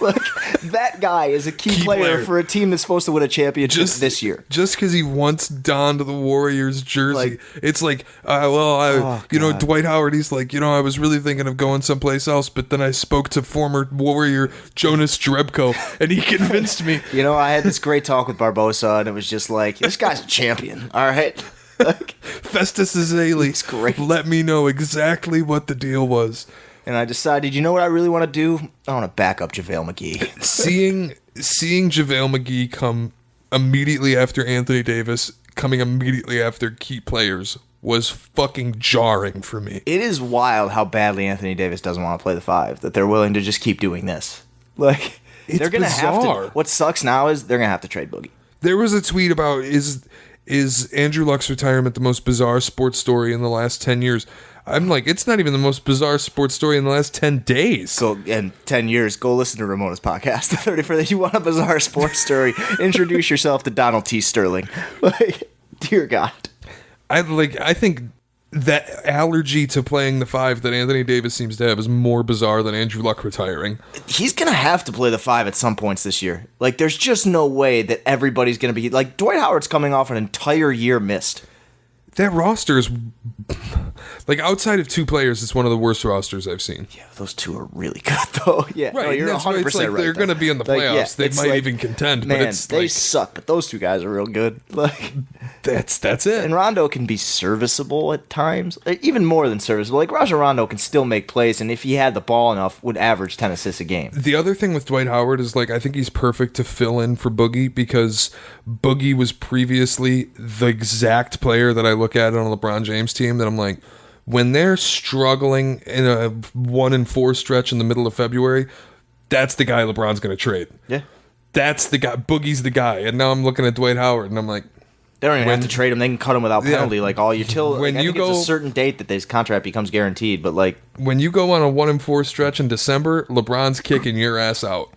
Speaker 3: Like that guy is a key player for a team that's supposed to win a championship this year.
Speaker 4: Just because he once donned the Warriors jersey, it's like, Dwight Howard. He's like, I was really thinking of going someplace else, but then I spoke to former Warrior Jonas Jerebko, and he convinced me.
Speaker 3: I had this great talk with Barbosa, and it was just like, this guy's a champion. All right.
Speaker 4: Festus Ezeli, let me know exactly what the deal was.
Speaker 3: And I decided, you know what I really want to do? I want to back up JaVale McGee.
Speaker 4: Seeing JaVale McGee come immediately after Anthony Davis, coming immediately after key players, was fucking jarring for me.
Speaker 3: It is wild how badly Anthony Davis doesn't want to play the 5, that they're willing to just keep doing this. Like, they're going to have to. What sucks now is they're going to have to trade Boogie.
Speaker 4: There was a tweet about, is Andrew Luck's retirement the most bizarre sports story in the last 10 years? I'm like, it's not even the most bizarre sports story in the last 10 days.
Speaker 3: So, in 10 years, go listen to Ramona's podcast. 34, you want a bizarre sports story? Introduce yourself to Donald T. Sterling. Like, dear God.
Speaker 4: I think that allergy to playing the 5 that Anthony Davis seems to have is more bizarre than Andrew Luck retiring.
Speaker 3: He's going to have to play the 5 at some points this year. Like, there's just no way that everybody's going to be... Like, Dwight Howard's coming off an entire year missed.
Speaker 4: That roster is... Like, outside of 2 players, it's one of the worst rosters I've seen.
Speaker 3: Yeah, those 2 are really good, though. Yeah,
Speaker 4: right.
Speaker 3: No, you're 100%
Speaker 4: it's like
Speaker 3: right.
Speaker 4: They're going to be in the playoffs. They might even contend.
Speaker 3: Man,
Speaker 4: but
Speaker 3: they suck, but those 2 guys are real good. Like
Speaker 4: that's it.
Speaker 3: And Rondo can be serviceable at times, even more than serviceable. Like Rajon Rondo can still make plays, and if he had the ball enough, would average 10 assists a game.
Speaker 4: The other thing with Dwight Howard is, like, I think he's perfect to fill in for Boogie, because Boogie was previously the exact player that I look at on a LeBron James team that I'm like, when they're struggling in a 1-4 stretch in the middle of February, that's the guy LeBron's going to trade.
Speaker 3: Yeah.
Speaker 4: That's the guy. Boogie's the guy. And now I'm looking at Dwight Howard, and I'm like...
Speaker 3: They don't even have to trade him. They can cut him without penalty.
Speaker 4: Yeah.
Speaker 3: Like, all you till...
Speaker 4: When
Speaker 3: I
Speaker 4: you
Speaker 3: think it's a certain date that this contract becomes guaranteed, but, like...
Speaker 4: When you go on a 1-4 stretch in December, LeBron's kicking your ass out.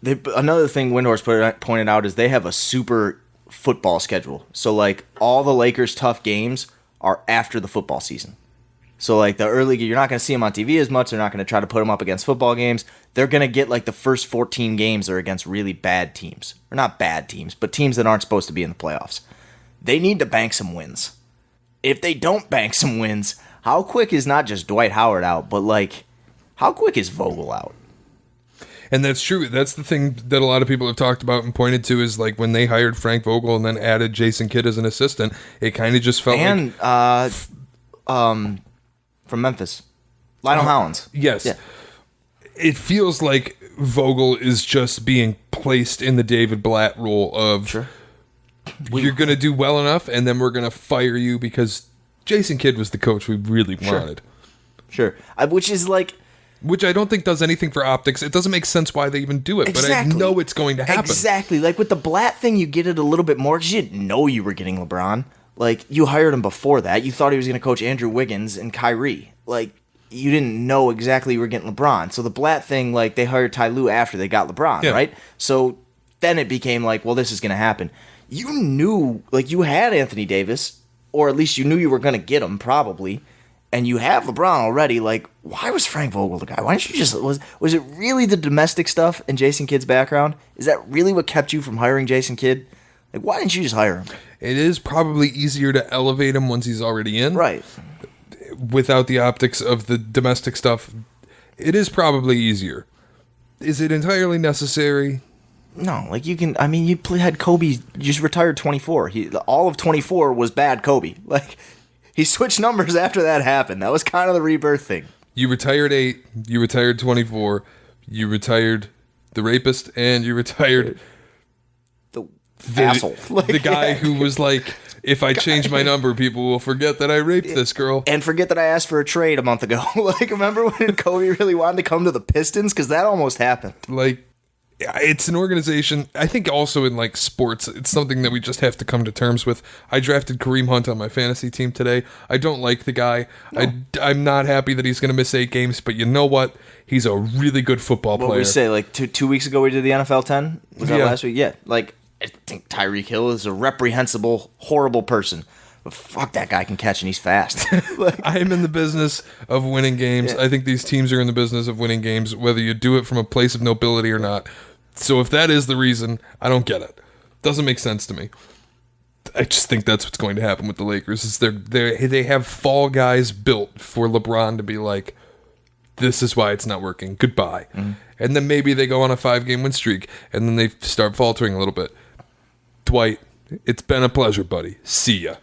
Speaker 3: Another thing Windhorst pointed out is they have a super football schedule. So, like, all the Lakers' tough games are after the football season. So, like, the early, you're not going to see them on TV as much. They're not going to try to put them up against football games. They're going to get, like, the first 14 games are against really bad teams. Or not bad teams, but teams that aren't supposed to be in the playoffs. They need to bank some wins. If they don't bank some wins, how quick is not just Dwight Howard out, but, like, how quick is Vogel out?
Speaker 4: And that's true. That's the thing that a lot of people have talked about and pointed to is, like, when they hired Frank Vogel and then added Jason Kidd as an assistant, it kind of just felt
Speaker 3: from Memphis, Lionel Hollins.
Speaker 4: Yes.
Speaker 3: Yeah.
Speaker 4: It feels like Vogel is just being placed in the David Blatt role of,
Speaker 3: Sure.
Speaker 4: You're going to do well enough, and then we're going to fire you because Jason Kidd was the coach we really wanted.
Speaker 3: Sure. Which is like...
Speaker 4: Which I don't think does anything for optics. It doesn't make sense why they even do it,
Speaker 3: Exactly.
Speaker 4: but I know it's going to happen.
Speaker 3: Exactly. Like with the Blatt thing, you get it a little bit more because you didn't know you were getting LeBron. Like, you hired him before that. You thought he was going to coach Andrew Wiggins and Kyrie. Like, you didn't know exactly you were getting LeBron. So the Blatt thing, like, they hired Ty Lue after they got LeBron, right? So then it became like, well, this is going to happen. You knew, like, you had Anthony Davis, or at least you knew you were going to get him, probably. and you have LeBron already, like, why was Frank Vogel the guy? Why didn't you just was it really the domestic stuff in Jason Kidd's background? Is that really what kept you from hiring Jason Kidd? Like, why didn't you just hire him?
Speaker 4: It is probably easier to elevate him once he's already in.
Speaker 3: Right.
Speaker 4: Without the optics of the domestic stuff, it is probably easier. Is it entirely necessary?
Speaker 3: No, like you can. I mean, had Kobe. You just retired 24. All of 24 was bad Kobe. Like he switched numbers after that happened. That was kind of the rebirth thing.
Speaker 4: You retired 8. You retired 24. You retired the rapist, and you retired
Speaker 3: the asshole. Like,
Speaker 4: the guy who was like, if I change my number, people will forget that I raped this girl.
Speaker 3: And forget that I asked for a trade a month ago. Like, remember when Kobe really wanted to come to the Pistons? Because that almost happened.
Speaker 4: Like, it's an organization. I think also in like sports, it's something that we just have to come to terms with. I drafted Kareem Hunt on my fantasy team today. I don't like the guy. No. I'm not happy that he's going to miss 8 games, but you know what? He's a really good football player.
Speaker 3: What we say, like 2 weeks ago we did the NFL 10? Was that last week? Yeah. Like, I think Tyreek Hill is a reprehensible, horrible person. But fuck, that guy can catch and he's fast. Like,
Speaker 4: I'm in the business of winning games. Yeah. I think these teams are in the business of winning games, whether you do it from a place of nobility or not. So if that is the reason, I don't get it. Doesn't make sense to me. I just think that's what's going to happen with the Lakers. Is they have fall guys built for LeBron to be like, this is why it's not working. Goodbye. Mm-hmm. And then maybe they go on a 5-game win streak, and then they start faltering a little bit. Dwight, it's been a pleasure, buddy. See ya.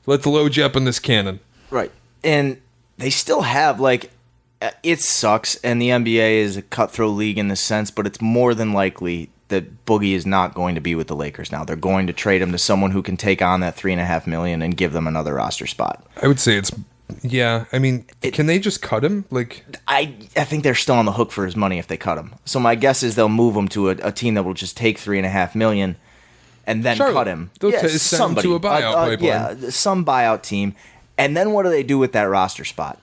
Speaker 4: Let's load you up in this cannon. Right.
Speaker 3: And they still have, like, it sucks, and the NBA is a cutthroat league in this sense, but it's more than likely that Boogie is not going to be with the Lakers now. They're going to trade him to someone who can take on that $3.5 million and give them another roster spot.
Speaker 4: I would say it's, yeah. I mean, can they just cut him? Like,
Speaker 3: I think they're still on the hook for his money if they cut him. So my guess is they'll move him to a team that will just take $3.5 million and then cut him.
Speaker 4: They'll send him to a buyout pipeline.
Speaker 3: Yeah, some buyout team. And then what do they do with that roster spot?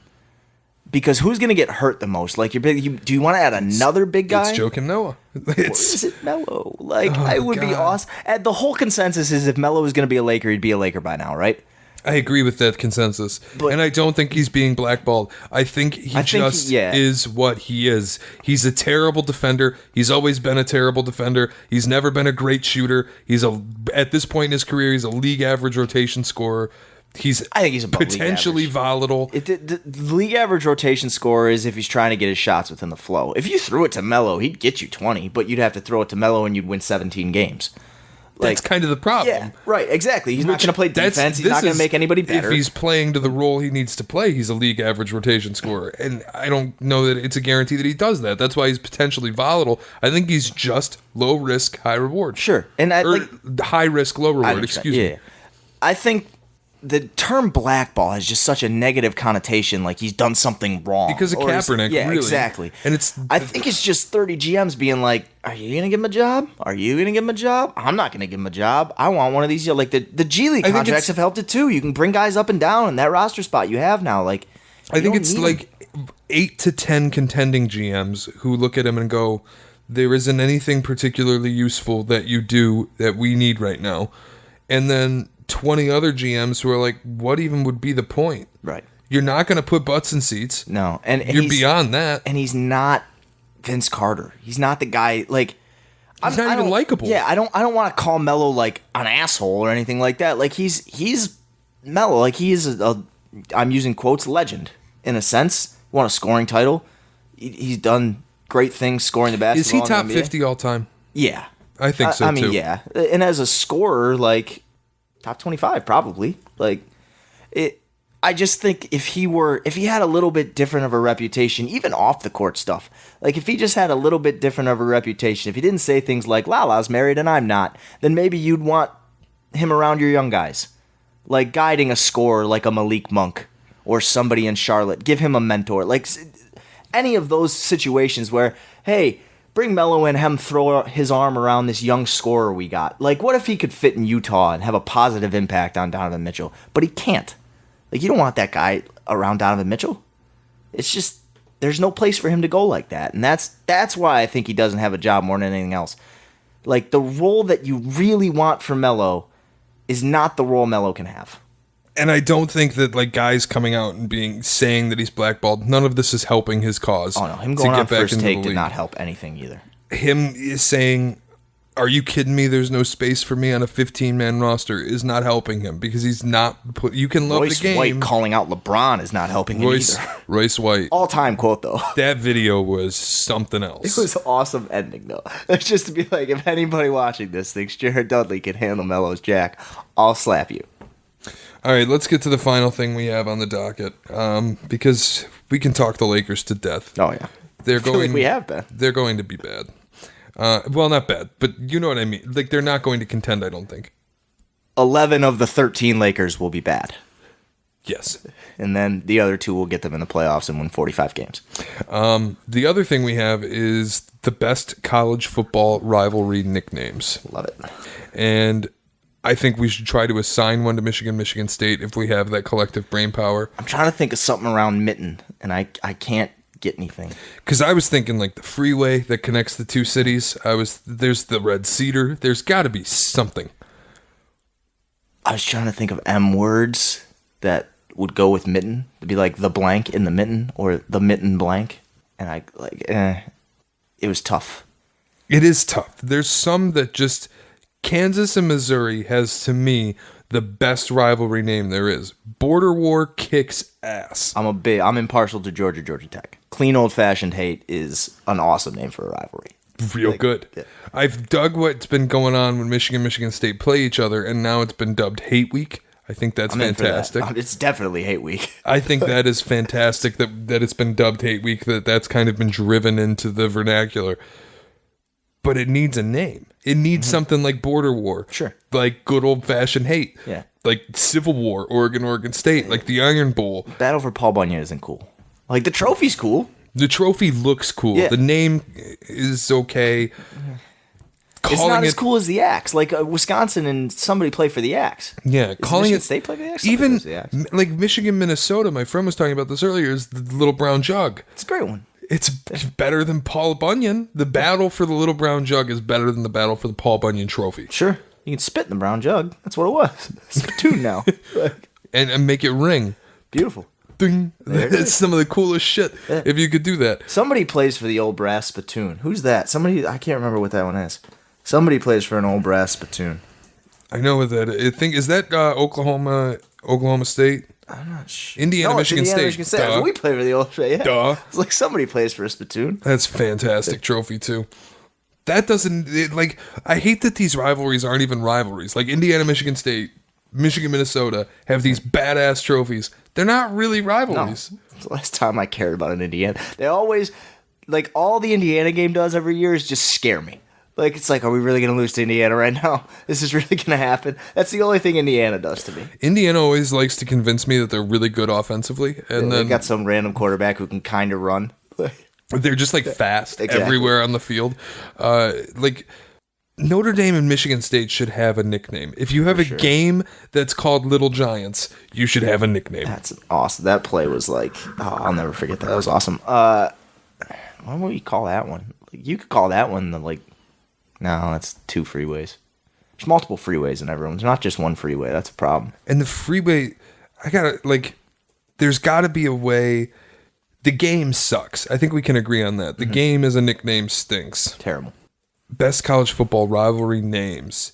Speaker 3: Because who's going to get hurt the most? Like, do you want to add another big guy?
Speaker 4: It's Joakim Noah.
Speaker 3: Is it Melo? Like, I would be awesome. And the whole consensus is if Melo was going to be a Laker, he'd be a Laker by now, right?
Speaker 4: I agree with that consensus. And I don't think he's being blackballed. I think he is what he is. He's a terrible defender. He's always been a terrible defender. He's never been a great shooter. At this point in his career, he's a league average rotation scorer. I think he's above potentially volatile.
Speaker 3: The league average rotation score is if he's trying to get his shots within the flow. If you threw it to Melo, he'd get you 20, but you'd have to throw it to Melo and you'd win 17 games.
Speaker 4: That's kind of the problem.
Speaker 3: Yeah, right, exactly. He's not going to play defense. He's not going to make anybody better.
Speaker 4: If he's playing to the role he needs to play, he's a league average rotation scorer. And I don't know that it's a guarantee that he does that. That's why he's potentially volatile. I think he's just low risk, high reward.
Speaker 3: Sure. And
Speaker 4: high risk, low reward, excuse me.
Speaker 3: I think the term blackball has just such a negative connotation, like he's done something wrong.
Speaker 4: Because of Kaepernick,
Speaker 3: yeah,
Speaker 4: really.
Speaker 3: Exactly.
Speaker 4: And
Speaker 3: I think it's just 30 GMs being like, are you going to give him a job? Are you going to give him a job? I'm not going to give him a job. I want one of these. Like the G League contracts have helped it too. You can bring guys up and down in that roster spot you have now. Like,
Speaker 4: I think it's like 8 to 10 contending GMs who look at him and go, there isn't anything particularly useful that you do that we need right now. And then 20 other GMs who are like, what even would be the point?
Speaker 3: Right.
Speaker 4: You're not going to put butts in seats.
Speaker 3: No. And
Speaker 4: you're beyond that.
Speaker 3: And he's not Vince Carter. He's not the guy, like...
Speaker 4: He's not even likable.
Speaker 3: Yeah, I don't want to call Melo, like, an asshole or anything like that. Like, he's Melo. Like, he is I'm using quotes, legend, in a sense. Won a scoring title. He's done great things scoring the basketball.
Speaker 4: Is he top 50 all time?
Speaker 3: Yeah.
Speaker 4: I think so,
Speaker 3: I mean,
Speaker 4: too.
Speaker 3: yeah. And as a scorer, like... top 25, probably. Like, I just think if he had a little bit different of a reputation, even off the court stuff, like if he just had a little bit different of a reputation, if he didn't say things like Lala's married and I'm not, then maybe you'd want him around your young guys, like guiding a scorer like a Malik Monk or somebody in Charlotte. Give him a mentor, like any of those situations where, hey, bring Melo in, have him throw his arm around this young scorer we got. Like, what if he could fit in Utah and have a positive impact on Donovan Mitchell? But he can't. Like, you don't want that guy around Donovan Mitchell. It's just, there's no place for him to go like that. And that's why I think he doesn't have a job more than anything else. Like, the role that you really want for Melo is not the role Melo can have.
Speaker 4: And I don't think that like guys coming out and saying that he's blackballed, none of this is helping his cause.
Speaker 3: Oh no, him going on First Take did not help anything either.
Speaker 4: Him is saying, "Are you kidding me? There's no space for me on a 15-man roster," is not helping him because he's not. You can love
Speaker 3: Royce
Speaker 4: the game.
Speaker 3: White calling out LeBron is not helping him either.
Speaker 4: Royce White,
Speaker 3: all-time quote though.
Speaker 4: That video was something else.
Speaker 3: It was awesome ending though. It's just to be like, if anybody watching this thinks Jared Dudley can handle Melo's jack, I'll slap you.
Speaker 4: All right, let's get to the final thing we have on the docket, because we can talk the Lakers to death.
Speaker 3: Oh yeah,
Speaker 4: they're going.
Speaker 3: Like we have been.
Speaker 4: They're going to be bad. Well, not bad, but you know what I mean. Like they're not going to contend. I don't think.
Speaker 3: 11 of the 13 Lakers will be bad.
Speaker 4: Yes,
Speaker 3: and then the other 2 will get them in the playoffs and win 45 games.
Speaker 4: The other thing we have is the best college football rivalry nicknames.
Speaker 3: Love it.
Speaker 4: And I think we should try to assign one to Michigan State if we have that collective brain power.
Speaker 3: I'm trying to think of something around Mitten, and I can't get anything.
Speaker 4: Because I was thinking like the freeway that connects the 2 cities. There's the Red Cedar. There's got to be something.
Speaker 3: I was trying to think of M words that would go with Mitten. To be like the blank in the mitten or the mitten blank. And it was tough.
Speaker 4: It is tough. There's some that just... Kansas and Missouri has, to me, the best rivalry name there is. Border War kicks ass.
Speaker 3: I'm impartial to Georgia Tech. Clean old-fashioned hate is an awesome name for a rivalry.
Speaker 4: Real good. Yeah. I've dug what's been going on when Michigan State play each other, and now it's been dubbed Hate Week. I think that's fantastic.
Speaker 3: It's definitely Hate Week.
Speaker 4: I think that is fantastic that it's been dubbed Hate Week, that's kind of been driven into the vernacular. But it needs a name. It needs something like Border War.
Speaker 3: Sure.
Speaker 4: Like good old-fashioned hate.
Speaker 3: Yeah.
Speaker 4: Like Civil War, Oregon State, like the Iron Bowl.
Speaker 3: Battle for Paul Bunyan isn't cool. Like, the trophy's cool.
Speaker 4: The trophy looks cool.
Speaker 3: Yeah.
Speaker 4: The name is okay.
Speaker 3: It's not as cool as the Axe. Like, Wisconsin and somebody play for the Axe.
Speaker 4: Yeah.
Speaker 3: Calling Michigan State play for the Axe?
Speaker 4: Even,
Speaker 3: the Axe.
Speaker 4: like, Michigan, Minnesota, my friend was talking about this earlier, is the Little Brown Jug.
Speaker 3: It's a great one.
Speaker 4: It's better than Paul Bunyan. The battle for the Little Brown Jug is better than the battle for the Paul Bunyan Trophy.
Speaker 3: Sure. You can spit in the brown jug. That's what it was. Spittoon now.
Speaker 4: and make it ring.
Speaker 3: Beautiful.
Speaker 4: Ding. It's some of the coolest shit if you could do that.
Speaker 3: Somebody plays for the old brass spittoon. Who's that? Somebody, I can't remember what that one is. Somebody plays for an old brass spittoon.
Speaker 4: I know what that is. Is that Oklahoma State?
Speaker 3: I'm not sure.
Speaker 4: Indiana, Michigan State.
Speaker 3: Duh. We play for the old. Yeah.
Speaker 4: Duh.
Speaker 3: It's like somebody plays for a spittoon.
Speaker 4: That's a fantastic trophy too. That doesn't I hate that these rivalries aren't even rivalries. Like Indiana, Michigan State, Michigan, Minnesota have these badass trophies. They're not really rivalries.
Speaker 3: No. It's the last time I cared about an Indiana. They always, like, all the Indiana game does every year is just scare me. Like, it's like, are we really going to lose to Indiana right now? This is really going to happen? That's the only thing Indiana does to me.
Speaker 4: Indiana always likes to convince me that they're really good offensively. And then
Speaker 3: they got some random quarterback who can kind of run.
Speaker 4: They're just, like, fast
Speaker 3: exactly.
Speaker 4: everywhere on the field. Like, Notre Dame and Michigan State should have a nickname. If you have a game that's called Little Giants, you should have a nickname.
Speaker 3: That's awesome. That play was like, I'll never forget that. That was awesome. What would you call that one? You could call that one no, that's 2 freeways. There's multiple freeways in everyone. There's not just one freeway. That's a problem.
Speaker 4: And the freeway, there's got to be a way. The game sucks. I think we can agree on that. The game as a nickname stinks.
Speaker 3: Terrible.
Speaker 4: Best college football rivalry names.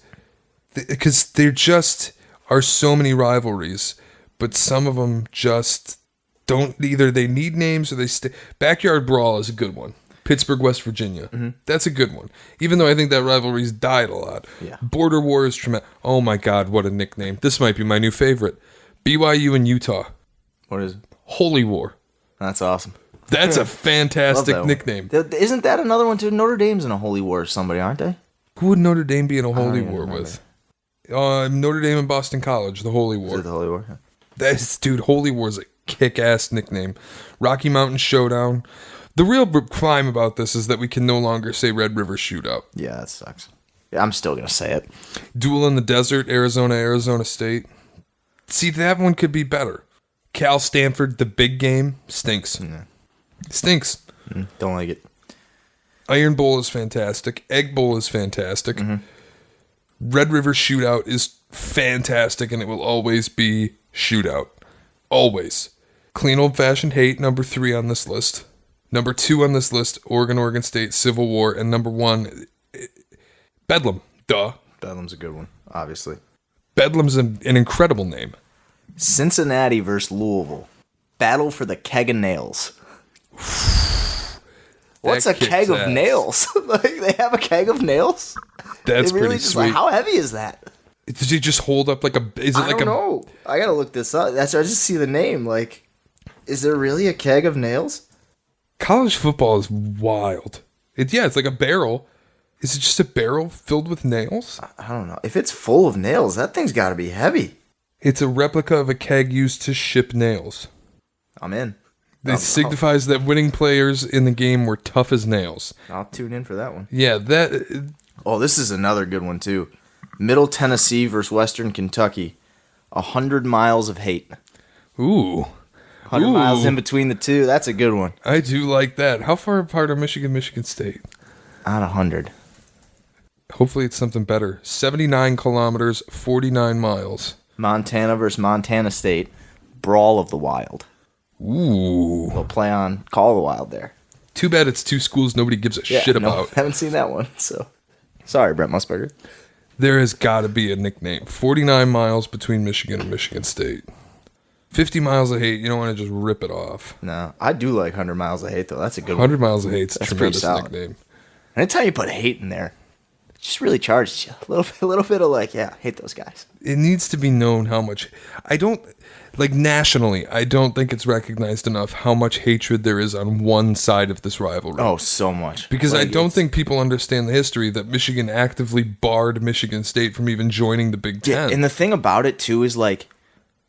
Speaker 4: Because there just are so many rivalries, but some of them just don't, either they need names or they stay. Backyard Brawl is a good one. Pittsburgh, West Virginia. That's a good one. Even though I think that rivalry's died a lot.
Speaker 3: Yeah.
Speaker 4: Border War is tremendous. Oh my God, what a nickname. This might be my new favorite. BYU and Utah.
Speaker 3: What is it?
Speaker 4: Holy War.
Speaker 3: That's awesome.
Speaker 4: That's a fantastic
Speaker 3: that
Speaker 4: nickname.
Speaker 3: Isn't that another one too? Notre Dame's in a holy war with somebody, aren't they?
Speaker 4: Who would Notre Dame be in a holy war with? Notre Dame and Boston College, the Holy War.
Speaker 3: Is it the Holy War?
Speaker 4: Dude, Holy War is a kick-ass nickname. Rocky Mountain Showdown. The real crime about this is that we can no longer say Red River Shootout.
Speaker 3: Yeah, that sucks. Yeah, I'm still going to say it.
Speaker 4: Duel in the Desert, Arizona State. See, that one could be better. Cal Stanford, the big game, stinks.
Speaker 3: Yeah.
Speaker 4: Stinks.
Speaker 3: Don't like it.
Speaker 4: Iron Bowl is fantastic. Egg Bowl is fantastic. Red River Shootout is fantastic, and it will always be shootout. Always. Clean old-fashioned hate, number 3 on this list. Number 2 on this list, Oregon State, Civil War. And number 1, Bedlam. Duh.
Speaker 3: Bedlam's a good one, obviously.
Speaker 4: Bedlam's an incredible name.
Speaker 3: Cincinnati versus Louisville. Battle for the keg of nails. What's a keg of nails? Like, they have a keg of nails?
Speaker 4: That's
Speaker 3: really
Speaker 4: pretty
Speaker 3: just,
Speaker 4: sweet.
Speaker 3: like, how heavy is that?
Speaker 4: Does he just hold up like a... Is it
Speaker 3: I
Speaker 4: like
Speaker 3: don't know. I gotta look this up. I just see the name. Like, is there really a keg of nails?
Speaker 4: College football is wild. It's like a barrel. Is it just a barrel filled with nails?
Speaker 3: I don't know. If it's full of nails, that thing's gotta be heavy.
Speaker 4: It's a replica of a keg used to ship nails.
Speaker 3: I'm in.
Speaker 4: It signifies that winning players in the game were tough as nails.
Speaker 3: I'll tune in for that one.
Speaker 4: Yeah, that...
Speaker 3: Oh, this is another good one, too. Middle Tennessee versus Western Kentucky. 100 miles of hate.
Speaker 4: Ooh.
Speaker 3: 100 miles in between the two. That's a good one.
Speaker 4: I do like that. How far apart are Michigan State?
Speaker 3: Not 100.
Speaker 4: Hopefully it's something better. 79 kilometers, 49 miles.
Speaker 3: Montana versus Montana State. Brawl of the Wild.
Speaker 4: Ooh.
Speaker 3: They'll play on Call of the Wild there.
Speaker 4: Too bad it's 2 schools nobody gives a shit about.
Speaker 3: Haven't seen that one, so... Sorry, Brent Musburger.
Speaker 4: There has got to be a nickname. 49 miles between Michigan and Michigan State. 50 miles of hate, you don't want to just rip it off.
Speaker 3: No, I do like 100 miles of hate, though. That's a good
Speaker 4: 100
Speaker 3: one.
Speaker 4: miles of hate's a
Speaker 3: That's
Speaker 4: tremendous
Speaker 3: pretty solid.
Speaker 4: nickname.
Speaker 3: Anytime you put hate in there, it just really charges you. A little bit of like, yeah, hate those guys.
Speaker 4: It needs to be known how much... I don't... Like, nationally, I don't think it's recognized enough how much hatred there is on one side of this rivalry.
Speaker 3: Oh, so much.
Speaker 4: Because
Speaker 3: like,
Speaker 4: I don't think people understand the history that Michigan actively barred Michigan State from even joining the Big Ten.
Speaker 3: Yeah, and the thing about it, too, is like,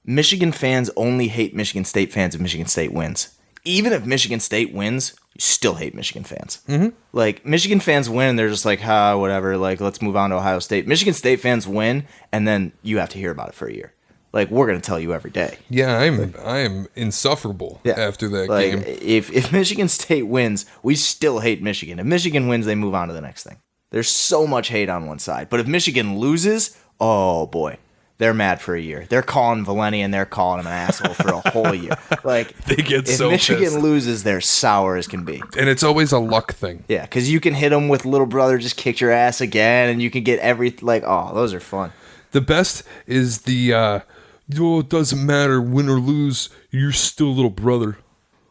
Speaker 3: Michigan fans only hate Michigan State fans if Michigan State wins. Even if Michigan State wins, you still hate Michigan fans. Mm-hmm. Like, Michigan fans win, and they're just like, whatever, like, let's move on to Ohio State. Michigan State fans win, and then you have to hear about it for a year. Like, we're going to tell you every day.
Speaker 4: Yeah, I am insufferable after that game.
Speaker 3: If Michigan State wins, we still hate Michigan. If Michigan wins, they move on to the next thing. There's so much hate on one side. But if Michigan loses, oh, boy. They're mad for a year. They're calling Valeni and they're calling him an asshole for a whole year. Like,
Speaker 4: they get
Speaker 3: if
Speaker 4: so
Speaker 3: Michigan
Speaker 4: pissed.
Speaker 3: loses, they're sour as can be.
Speaker 4: And it's always a luck thing.
Speaker 3: Yeah, because you can hit them with little brother just kicked your ass again, and you can get like, oh, those are fun.
Speaker 4: The best is the, it doesn't matter, win or lose, you're still little brother.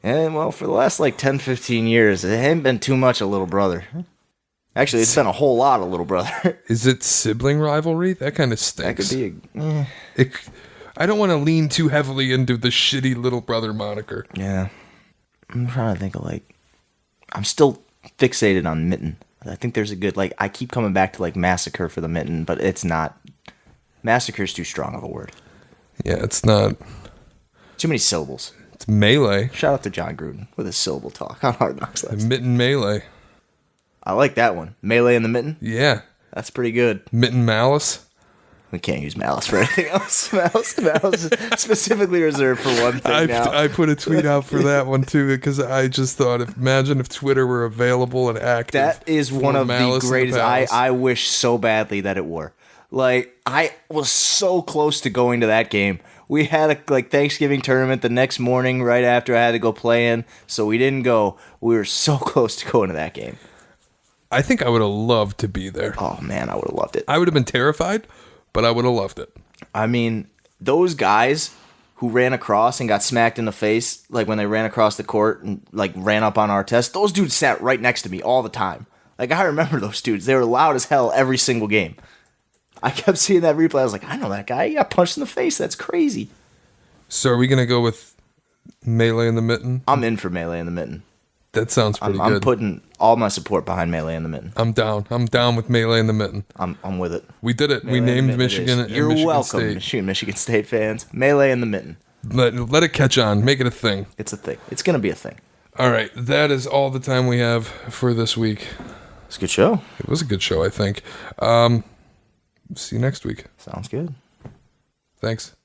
Speaker 3: And, well, for the last, 10, 15 years, it ain't been too much a little brother. Actually, it's been a whole lot of little brother.
Speaker 4: Is it sibling rivalry? That kind of stinks.
Speaker 3: That could be
Speaker 4: I don't want to lean too heavily into the shitty little brother moniker.
Speaker 3: Yeah. I'm trying to think of, I'm still fixated on Mitten. I think there's a good, I keep coming back to, massacre for the Mitten, but it's not. Massacre's too strong of a word.
Speaker 4: Yeah, it's not.
Speaker 3: Too many syllables.
Speaker 4: It's melee.
Speaker 3: Shout out to John Gruden with his syllable talk on Hard Knocks.
Speaker 4: Mitten melee.
Speaker 3: I like that one. Melee in the Mitten?
Speaker 4: Yeah.
Speaker 3: That's pretty good.
Speaker 4: Mitten malice?
Speaker 3: We can't use malice for anything else. Malice is specifically reserved for one thing now.
Speaker 4: I put a tweet out for that one, too, because I just thought, imagine if Twitter were available and active.
Speaker 3: That is one of the greatest. I wish so badly that it were. I was so close to going to that game. We had a Thanksgiving tournament the next morning right after I had to go play in, so we didn't go. We were so close to going to that game.
Speaker 4: I think I would have loved to be there.
Speaker 3: Oh, man, I would have loved it.
Speaker 4: I would have been terrified, but I would have loved it.
Speaker 3: I mean, those guys who ran across and got smacked in the face, when they ran across the court and, ran up on our test, those dudes sat right next to me all the time. I remember those dudes. They were loud as hell every single game. I kept seeing that replay. I was like, I know that guy. He got punched in the face. That's crazy.
Speaker 4: So are we going to go with Melee in the Mitten?
Speaker 3: I'm in for Melee in the Mitten.
Speaker 4: That sounds pretty good.
Speaker 3: I'm putting all my support behind Melee in the Mitten.
Speaker 4: I'm down. I'm down with Melee in the Mitten.
Speaker 3: I'm with it.
Speaker 4: We did it. We named Michigan and
Speaker 3: You're
Speaker 4: Michigan
Speaker 3: welcome,
Speaker 4: State.
Speaker 3: Michigan State fans. Melee in the Mitten.
Speaker 4: Let it catch on. Make it a thing.
Speaker 3: It's a thing. It's going to be a thing.
Speaker 4: All right. That is all the time we have for this week.
Speaker 3: It's a good show.
Speaker 4: It was a good show, I think. See you next week.
Speaker 3: Sounds good.
Speaker 4: Thanks.